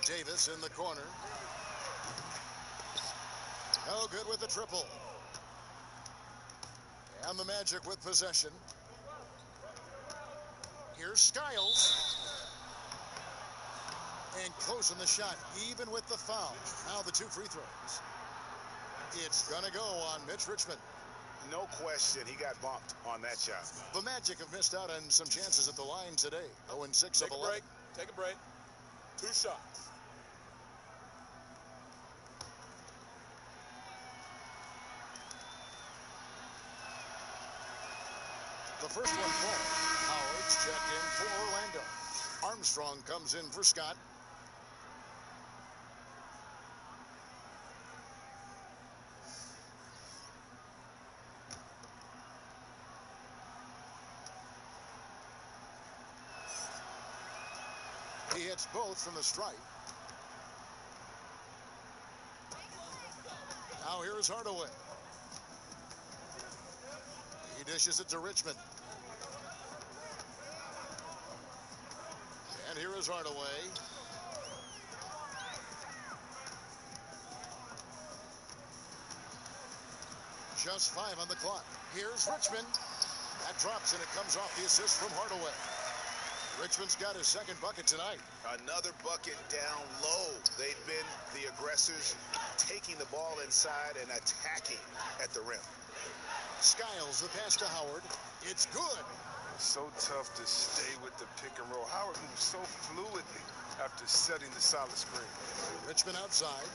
Davis in the corner. No good with the triple. And the Magic with possession. Here's Skiles. And closing the shot, even with the foul. Now the 2 free throws. It's going to go on Mitch Richmond. No question, he got bumped on that shot. The Magic have missed out on some chances at the line today. 0-6 of 11. Take a break. 2 shots. The first one falls. Howard's checked in for Orlando. Armstrong comes in for Scott. He hits both from the stripe. Now here's Hardaway. He dishes it to Richmond. And here is Hardaway. Just 5 on the clock. Here's Richmond. That drops, and it comes off the assist from Hardaway. Richmond's got his second bucket tonight. Another bucket down low. They've been the aggressors, taking the ball inside and attacking at the rim. Skiles, the pass to Howard. It's good. So tough to stay with the pick and roll. Howard moves so fluidly after setting the solid screen. Richmond outside.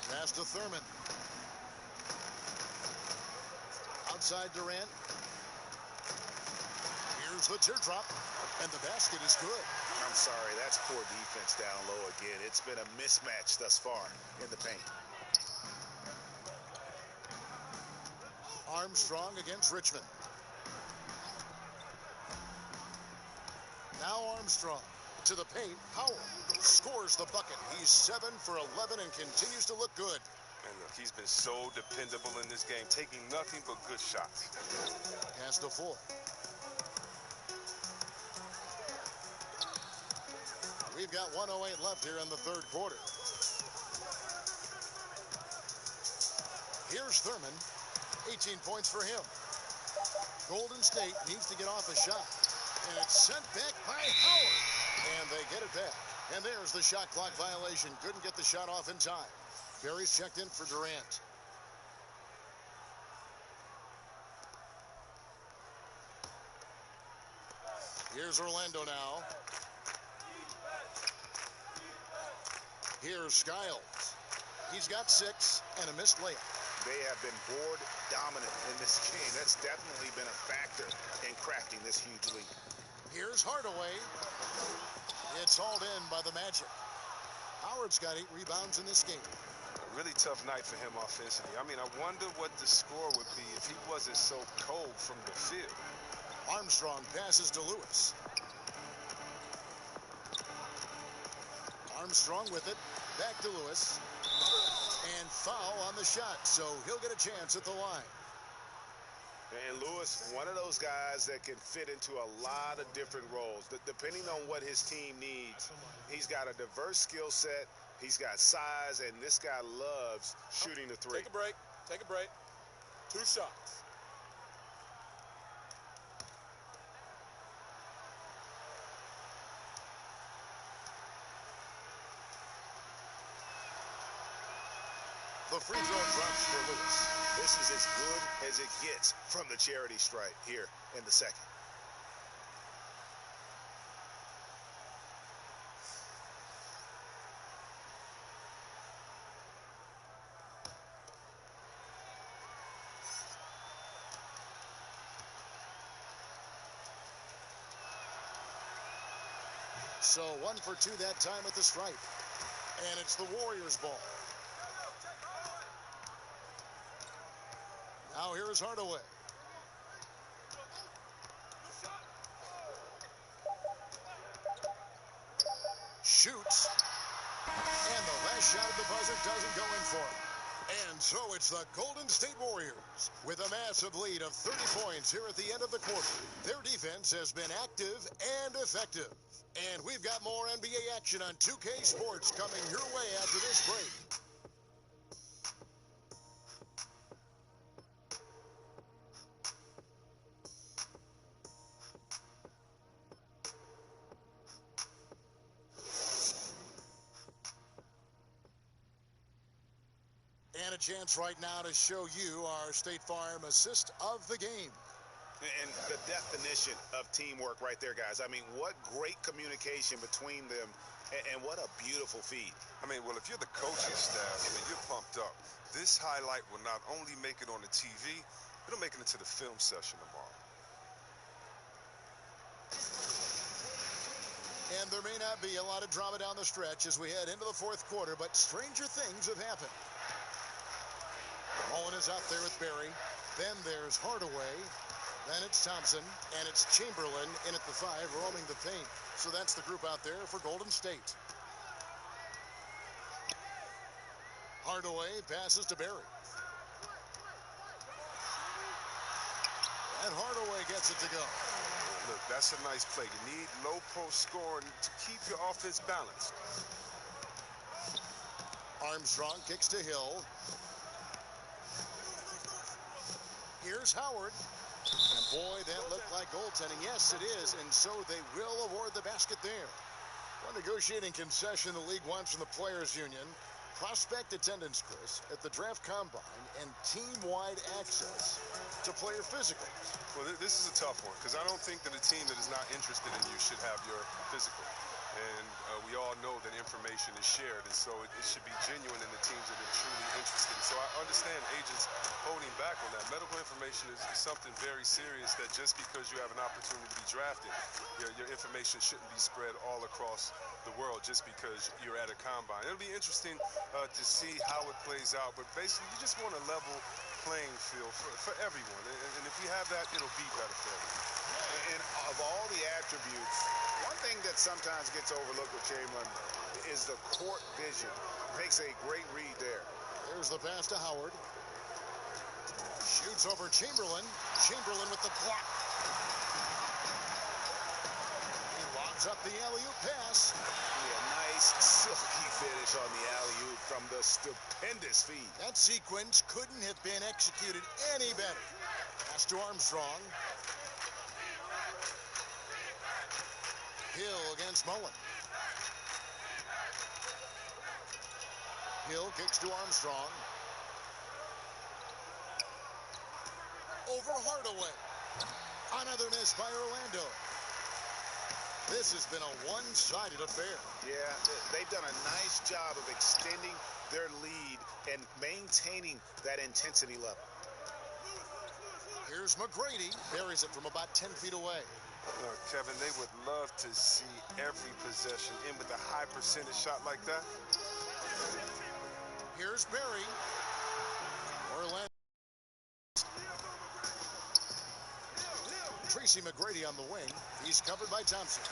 Pass to Thurman. Outside Durant. Here's the teardrop, and the basket is good. I'm sorry, that's poor defense down low again. It's been a mismatch thus far in the paint. Armstrong against Richmond. Now Armstrong to the paint. Howard scores the bucket. He's 7 for 11 and continues to look good. And look, he's been so dependable in this game, taking nothing but good shots. Pass to Full. We've got 1:08 left here in the third quarter. Here's Thurman. 18 points for him. Golden State needs to get off a shot. And it's sent back by Howard. And they get it back. And there's the shot clock violation. Couldn't get the shot off in time. Barry's checked in for Durant. Here's Orlando now. Here's Skiles. He's got 6 and a missed layup. They have been board dominant in this game. That's definitely been a factor in crafting this huge lead. Here's Hardaway. It's hauled in by the Magic. Howard's got 8 rebounds in this game. A really tough night for him offensively. I mean, I wonder what the score would be if he wasn't so cold from the field. Armstrong passes to Lewis. Armstrong with it. Back to Lewis. And foul on the shot, so he'll get a chance at the line. And Lewis, one of those guys that can fit into a lot of different roles. Depending on what his team needs, he's got a diverse skill set. He's got size, and this guy loves shooting the three. Take a break. Take a break. 2 shots. The free throw drops for Lewis. This is as good as it gets from the charity stripe here in the second. So 1 for 2 that time at the stripe. And it's the Warriors' ball. Now here is Hardaway. Shoots. And the last shot of the buzzer doesn't go in for him. And so it's the Golden State Warriors with a massive lead of 30 points here at the end of the quarter. Their defense has been active and effective. And we've got more NBA action on 2K Sports coming your way after this break. And a chance right now to show you our State Farm assist of the game. And the definition of teamwork right there, guys. I mean, what great communication between them, and what a beautiful feed. I mean, well, if you're the coaching staff, I mean, you're pumped up. This highlight will not only make it on the TV, it'll make it into the film session tomorrow. And there may not be a lot of drama down the stretch as we head into the fourth quarter, but stranger things have happened. Mullen is out there with Barry. Then there's Hardaway. Then it's Thompson, and it's Chamberlain in at the 5, roaming the paint. So that's the group out there for Golden State. Hardaway passes to Barry. And Hardaway gets it to go. look, that's a nice play. You need low post scoring to keep your offense balanced. Armstrong kicks to Hill. Here's Howard. And boy, that looked like goaltending. Yes, it is. And so they will award the basket there. One negotiating concession the league wants from the Players Union. Prospect attendance, Chris, at the draft combine and team-wide access to player physicals. Well, this is a tough one because I don't think that a team that is not interested in you should have your physical. And we all know that information is shared, and so it should be genuine in the teams that are truly interested. So I understand agents holding back on that. Medical information is something very serious that just because you have an opportunity to be drafted, your information shouldn't be spread all across the world just because you're at a combine. It'll be interesting to see how it plays out, but basically you just want a level playing field for everyone. And if we have that, it'll be better for everyone. And of all the attributes, one thing that sometimes gets overlooked with Chamberlain is the court vision. Makes a great read there. There's the pass to Howard. Shoots over Chamberlain. Chamberlain with the block. He lobs up the alley-oop pass. Yeah, nice silky finish on the alley-oop from the stupendous feed. That sequence couldn't have been executed any better. Pass to Armstrong. Hill against Mullen. Hill kicks to Armstrong. Over Hardaway. Another miss by Orlando. This has been a one-sided affair. Yeah, they've done a nice job of extending their lead and maintaining that intensity level. Here's McGrady. Buries it from about 10 feet away. Kevin, they would love to see every possession in with a high percentage shot like that. Here's Barry. Orlando. Tracy McGrady on the wing. He's covered by Thompson.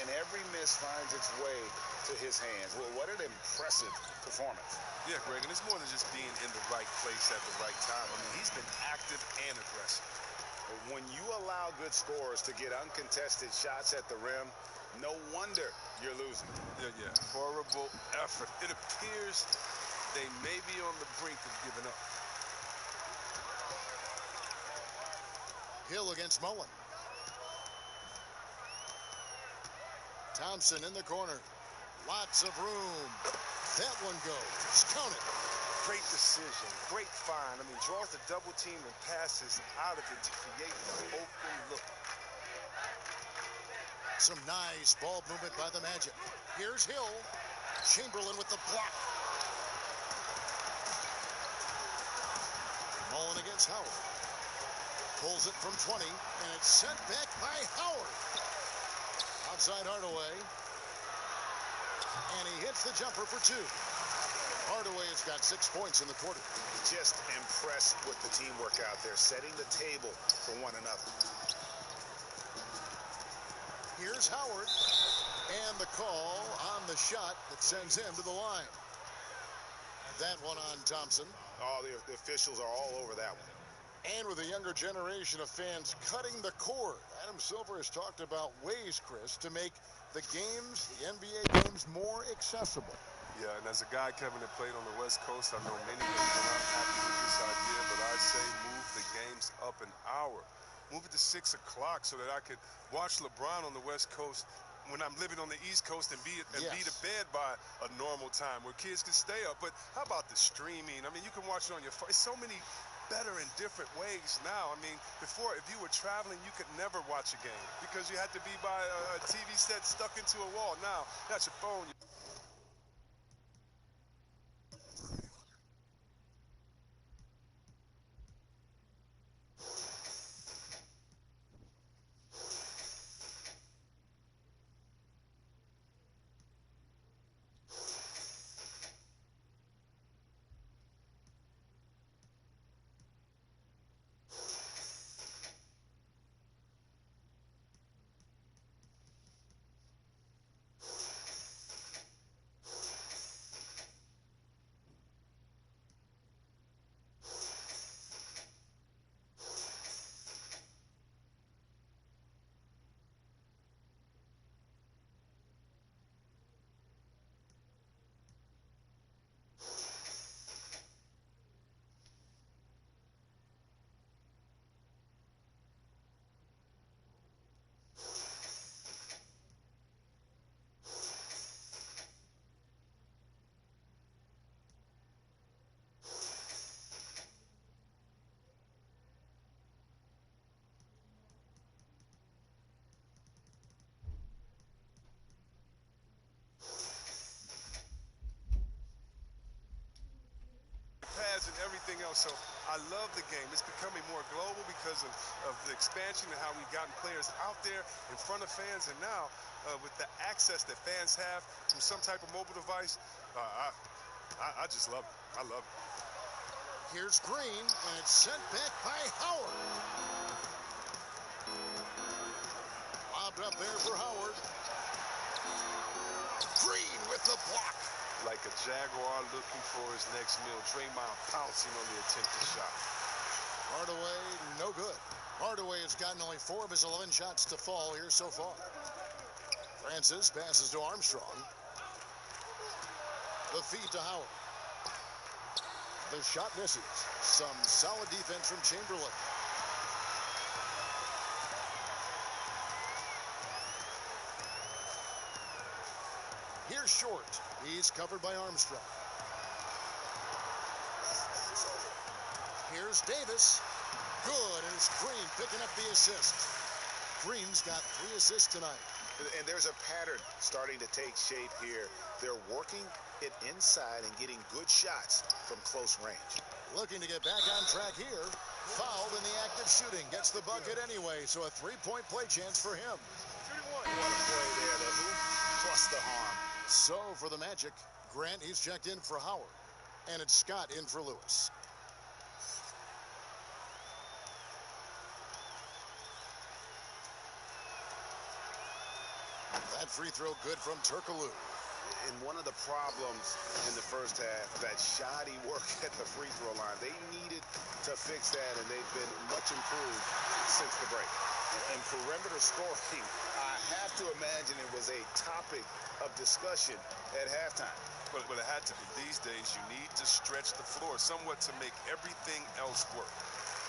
And every miss finds its way to his hands. Well, what an impressive performance. Yeah, Greg, and it's more than just being in the right place at the right time. I mean, he's been active and aggressive. When you allow good scorers to get uncontested shots at the rim, no wonder you're losing. Yeah. Horrible effort. It appears they may be on the brink of giving up. Hill against Mullen. Thompson in the corner. Lots of room. That one goes. Count it. Great decision. Great find. I mean, draws the double team and passes out of it to create an open look. Some nice ball movement by the Magic. Here's Hill. Chamberlain with the block. Mullen against Howard. Pulls it from 20, and it's sent back by Howard. Outside Hardaway. And he hits the jumper for two. Hardaway has got 6 points in the quarter. Just impressed with the teamwork out there, setting the table for one another. Here's Howard. And the call on the shot that sends him to the line. That one on Thompson. Oh, the officials are all over that one. And with a younger generation of fans cutting the cord, Adam Silver has talked about ways, Chris, to make the games, the NBA games, more accessible. Yeah, and as a guy, Kevin, that played on the West Coast, I know many people aren't happy with this idea, but I say move the games up an hour. Move it to 6 o'clock so that I could watch LeBron on the West Coast when I'm living on the East Coast and be to bed by a normal time where kids can stay up. But how about the streaming? I mean, you can watch it on your phone. It's so many better in different ways now. I mean, before, if you were traveling, you could never watch a game because you had to be by a TV set stuck into a wall. Now, that's your phone. So I love the game. It's becoming more global because of the expansion and how we've gotten players out there in front of fans. And now, with the access that fans have through some type of mobile device, I just love it. I love it. Here's Green, and it's sent back by Howard. Lobbed up there for Howard. Green with the block. Like a Jaguar looking for his next meal. Draymond pouncing on the attempted shot. Hardaway, no good. Hardaway has gotten only 4 of his 11 shots to fall here so far. Francis passes to Armstrong. The feed to Howard. The shot misses. Some solid defense from Chamberlain. Here's Short. He's covered by Armstrong. Here's Davis. Good, and it's Green picking up the assist. Green's got 3 assists tonight. And there's a pattern starting to take shape here. They're working it inside and getting good shots from close range. Looking to get back on track here. Fouled in the act of shooting. Gets the bucket anyway, so a 3-point play chance for him. What a play there, the hoop plus the harm. So for the Magic, Grant, he's checked in for Howard. And it's Scott in for Lewis. That free throw good from Turkoglu. And one of the problems in the first half, that shoddy work at the free throw line. They needed to fix that, and they've been much improved since the break. And perimeter scoring, I have to imagine it was a topic of discussion at halftime. But it had to be. These days, you need to stretch the floor somewhat to make everything else work.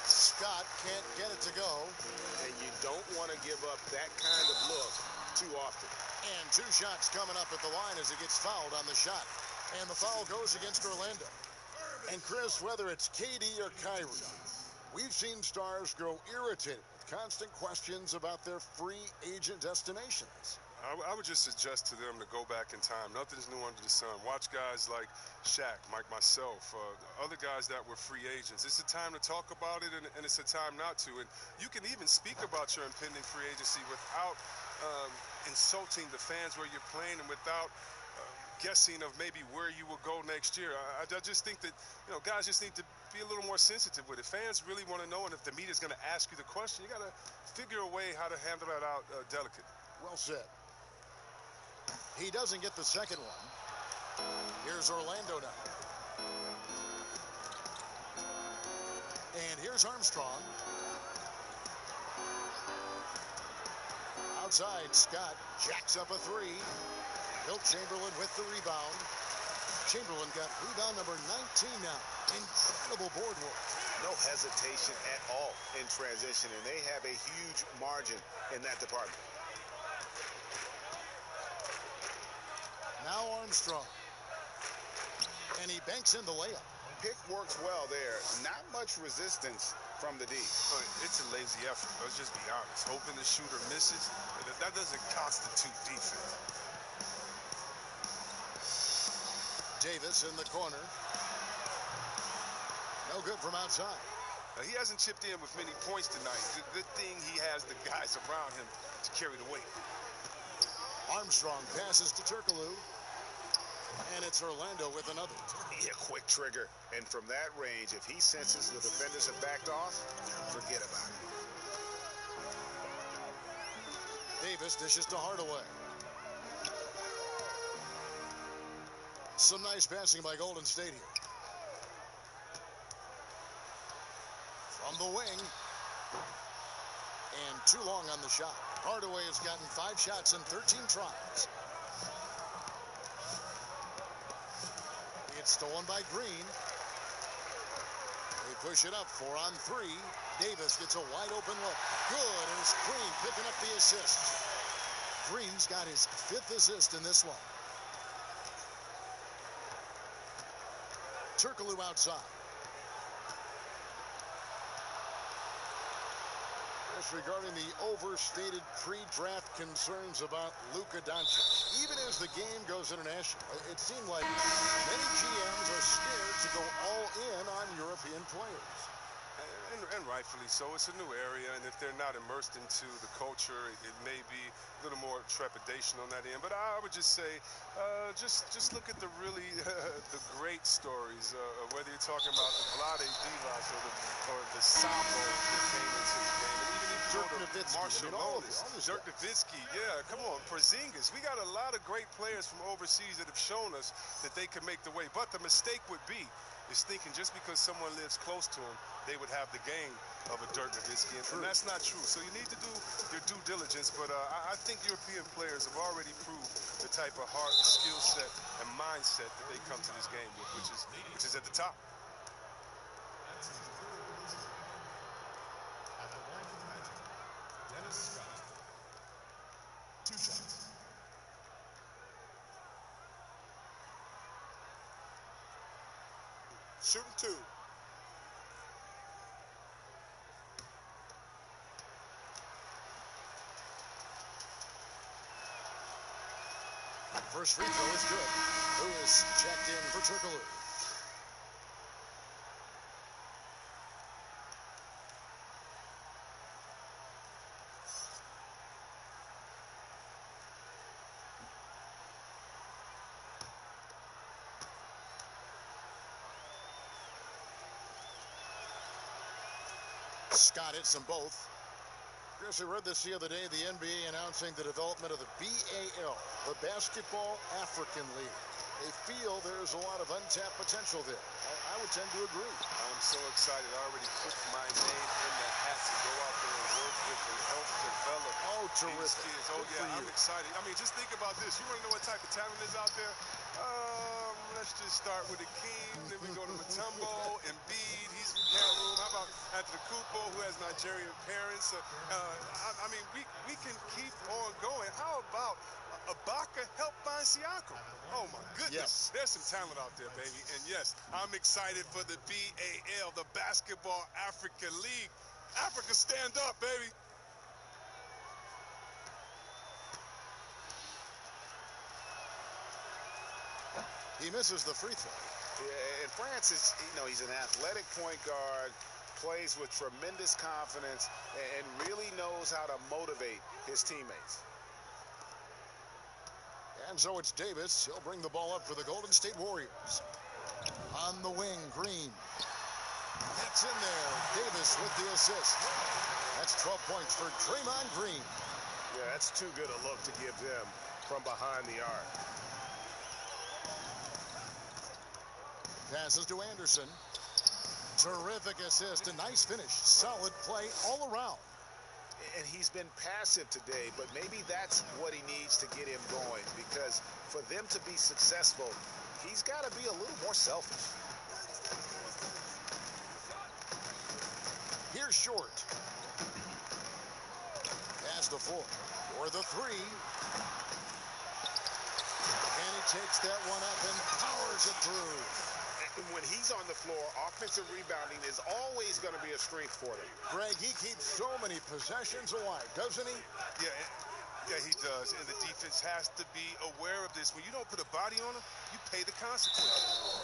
Scott can't get it to go. And you don't want to give up that kind of look too often. And 2 shots coming up at the line as he gets fouled on the shot. And the foul goes against Orlando. And Chris, whether it's KD or Kyrie, we've seen stars grow irritated with constant questions about their free agent destinations. I would just suggest to them to go back in time. Nothing's new under the sun. Watch guys like Shaq, like myself, other guys that were free agents. It's a time to talk about it, and it's a time not to. And you can even speak about your impending free agency without insulting the fans where you're playing and without guessing of maybe where you will go next year. I just think that, guys just need to be a little more sensitive with it. Fans really want to know, and if the media's going to ask you the question, you got to figure a way how to handle that out delicately. Well said. He doesn't get the second one. Here's Orlando now. And here's Armstrong. Outside, Scott jacks up a 3. Wilt Chamberlain with the rebound. Chamberlain got rebound number 19 now. Incredible board work. No hesitation at all in transition, and they have a huge margin in that department. Now Armstrong. And he banks in the layup. Pick works well there. Not much resistance from the D. It's a lazy effort. Let's just be honest. Hoping the shooter misses, that doesn't constitute defense. Davis in the corner. No good from outside. He hasn't chipped in with many points tonight. Good thing he has the guys around him to carry the weight. Armstrong passes to Turkoglu. And it's Orlando with another. Yeah, quick trigger. And from that range, if he senses the defenders have backed off, forget about it. Davis dishes to Hardaway. Some nice passing by Golden State here. From the wing. And too long on the shot. Hardaway has gotten 5 shots in 13 tries. It's stolen by Green. They push it up 4 on 3. Davis gets a wide open look. Good, and it's Green picking up the assist. Green's got his 5th assist in this one. Turkoglu outside. Just regarding the overstated pre-draft concerns about Luka Doncic. Even as the game goes international, it seemed like many GMs are scared to go all in on European players. And rightfully so. It's a new area, and if they're not immersed into the culture, it may be a little more trepidation on that end. But I would just say, just look at the really the great stories, whether you're talking about the Vlade Divas or the Sabo that came into the game. And even if you Dirk go to Nowitzki, Marshall all Lonis, these Dirk guys. Nowitzki, yeah, come on, Porzingis. We got a lot of great players from overseas that have shown us that they can make the way. But the mistake would be is thinking just because someone lives close to them, they would have the game of a Dirk Nowitzki, and that's not true. So you need to do your due diligence, but I think European players have already proved the type of heart, skill set, and mindset that they come to this game with, which is at the top. Dennis Scott. 2 shots. Shooting 2. First free throw is good. Lewis checked in for Turkoglu. Scott hits them both. Chris, I read this the other day, the NBA announcing the development of the BAL, the Basketball African League. They feel there's a lot of untapped potential there. I would tend to agree. I'm so excited. I already put my name in the hat to go out there and work with and help develop these kids. Oh, yeah, I'm excited. I mean, just think about this. You want to know what type of talent is out there? Let's just start with Akeem. Then we go to Mutombo, Embiid. He's from Cameroon. How about Antetokounmpo, who has Nigerian parents? I mean, we can keep on going. How about Ibaka helped find Siakam? Oh, my goodness. Yes. There's some talent out there, baby. And, yes, I'm excited for the BAL, the Basketball African League. Africa, stand up, baby. He misses the free throw. Yeah, and France is, he's an athletic point guard, plays with tremendous confidence, and really knows how to motivate his teammates. And so it's Davis. He'll bring the ball up for the Golden State Warriors. On the wing, Green. That's in there. Davis with the assist. That's 12 points for Draymond Green. Yeah, that's too good a look to give them from behind the arc. Passes to Anderson. Terrific assist. A nice finish. Solid play all around. And he's been passive today, but maybe that's what he needs to get him going, because for them to be successful, he's got to be a little more selfish. Here's Short. Pass the 4. For the 3. And he takes that one up and powers it through. When he's on the floor, offensive rebounding is always going to be a strength for them. Greg, he keeps so many possessions alive, doesn't he? Yeah, he does. And the defense has to be aware of this. When you don't put a body on him, you pay the consequences.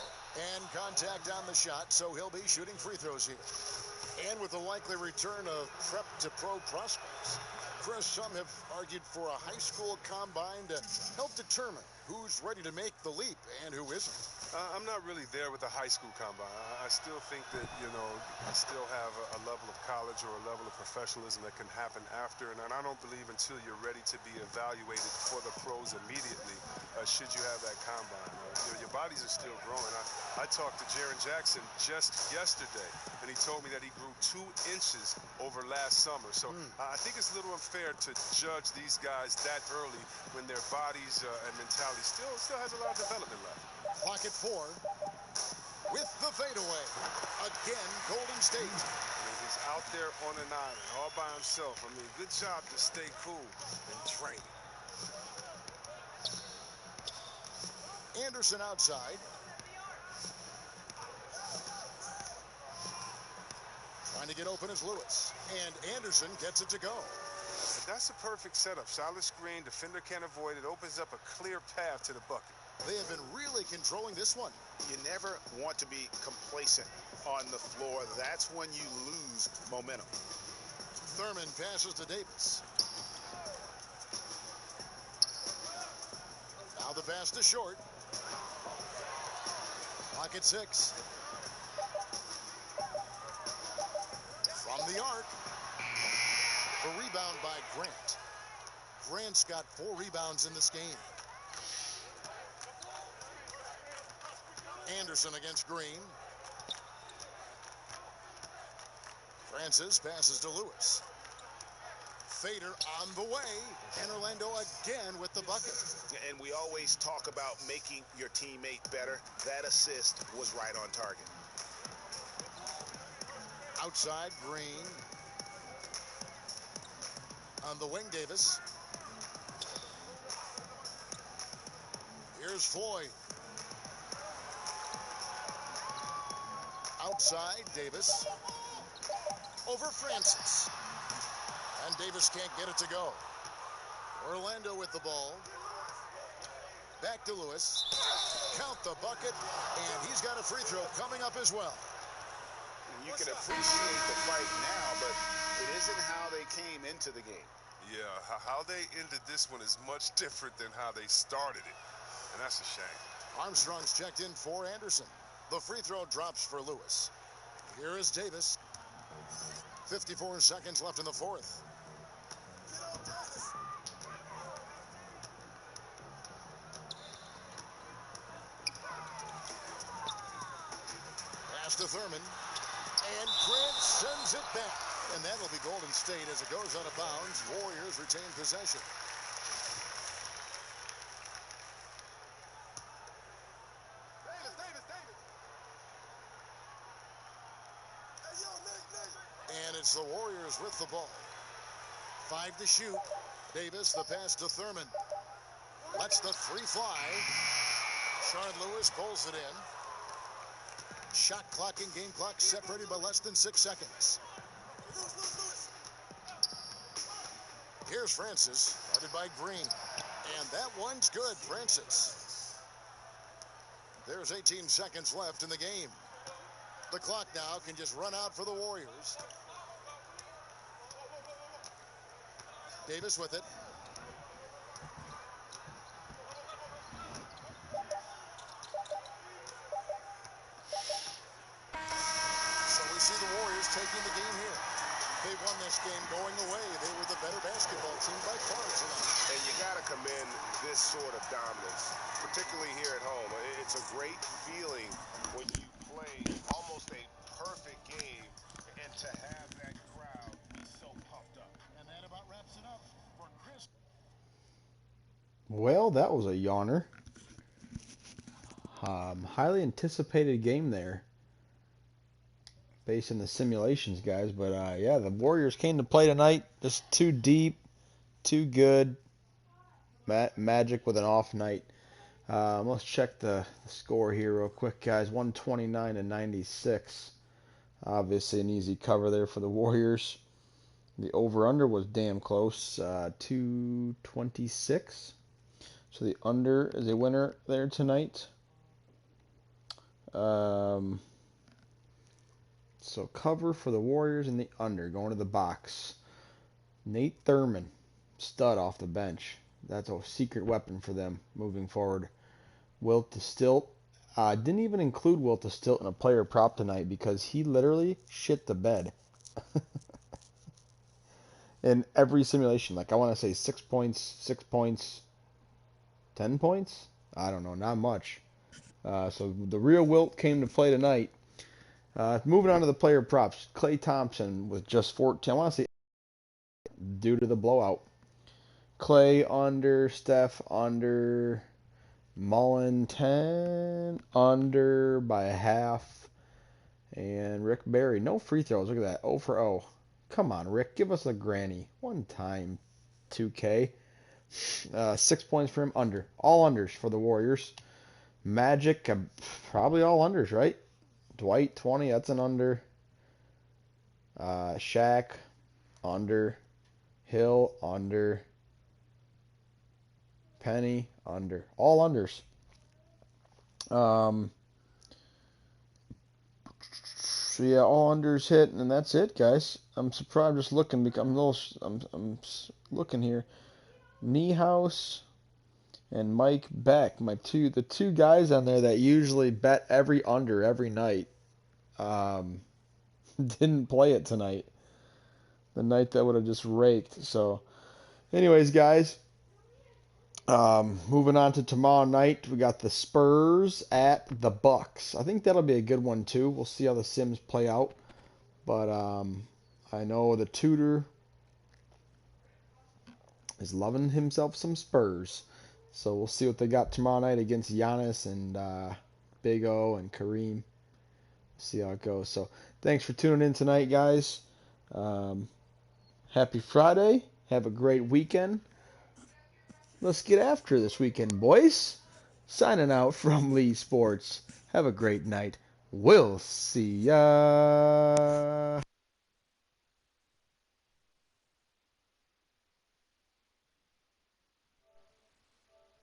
And contact on the shot, so he'll be shooting free throws here. And with the likely return of prep to pro prospects, Chris, some have argued for a high school combine to help determine who's ready to make the leap and who isn't. I'm not really there with the high school combine. I still think that, you still have a level of college or a level of professionalism that can happen after. And I don't believe until you're ready to be evaluated for the pros immediately, should you have that combine. Your bodies are still growing. I talked to Jaren Jackson just yesterday, and he told me that he grew 2 inches over last summer. So I think it's a little unfair to judge these guys that early when their bodies and mentality still has a lot of development left. Clock at 4 with the fadeaway. Again, Golden State. I mean, he's out there on an island all by himself. I mean, good job to stay cool and train. Anderson outside. Trying to get open is Lewis. And Anderson gets it to go. That's a perfect setup. Solid screen, defender can't avoid it. Opens up a clear path to the bucket. They have been really controlling this one. You never want to be complacent on the floor. That's when you lose momentum. Thurman passes to Davis. Now the pass to Short. Clock at 6. From the arc. The rebound by Grant. Grant's got 4 rebounds in this game. Anderson against Green. Francis passes to Lewis. Fader on the way, and Orlando again with the bucket. And we always talk about making your teammate better. That assist was right on target. Outside, Green. On the wing, Davis. Here's Floyd. Outside, Davis. Over Francis. And Davis can't get it to go. Orlando with the ball. Back to Lewis. Count the bucket, and he's got a free throw coming up as well. You can appreciate the fight now, but it isn't how they came into the game. Yeah, how they ended this one is much different than how they started it, and that's a shame. Armstrong's checked in for Anderson. The free throw drops for Lewis. Here is Davis. 54 seconds left in the fourth. Pass to Thurman. And Grant sends it back. And that'll be Golden State as it goes out of bounds. Warriors retain possession. And it's the Warriors with the ball. 5 to shoot. Davis, the pass to Thurman. Lets the 3 fly. Shard Lewis pulls it in. Shot clock and game clock separated by less than 6 seconds. Here's Francis, guarded by Green. And that one's good, Francis. There's 18 seconds left in the game. The clock now can just run out for the Warriors. Davis with it. So we see the Warriors taking the game here. They won this game going away. They were the better basketball team by far tonight. And you got to commend this sort of dominance, particularly here at home. It's a great feeling when you play almost a perfect game and to have that crowd be so pumped up. And that about wraps it up for Chris. Well, that was a yawner. Highly anticipated game there, based on the simulations, guys. But yeah, the Warriors came to play tonight. Just too deep, too good. Magic with an off night. Let's check the score here real quick, guys. 129-96. Obviously an easy cover there for the Warriors. The over-under was damn close, 226. So the under is a winner there tonight. So cover for the Warriors and the under, going to the box. Nate Thurman, stud off the bench. That's a secret weapon for them moving forward. Wilt to Stilt. Didn't even include Wilt to Stilt in a player prop tonight because he literally shit the bed. In every simulation. Like, I want to say 6 points, 6 points, 10 points? I don't know, not much. So the real Wilt came to play tonight. Moving on to the player props. Klay Thompson with just 14. I want to say due to the blowout. Klay under, Steph under, Mullen 10, under by a half, and Rick Barry, no free throws. Look at that, 0 for 0. Come on, Rick, give us a granny. One time, 2K. 6 points for him, under. All unders for the Warriors. Magic, probably all unders, right? Dwight, 20, that's an under. Shaq, under. Hill, under. Penny, under. All unders. So yeah, all unders hit, and that's it, guys. I'm surprised. I'm just looking. I'm looking here. Niehaus and Mike Beck, the two guys on there that usually bet every under every night, didn't play it tonight. The night that would have just raked. So, anyways, guys, moving on to tomorrow night, we got the Spurs at the Bucks. I think that'll be a good one too. We'll see how the Sims play out, but I know the Tudor is loving himself some Spurs. So we'll see what they got tomorrow night against Giannis and Big O and Kareem. See how it goes. So thanks for tuning in tonight, guys. Happy Friday. Have a great weekend. Let's get after this weekend, boys. Signing out from Lee Sports. Have a great night. We'll see ya.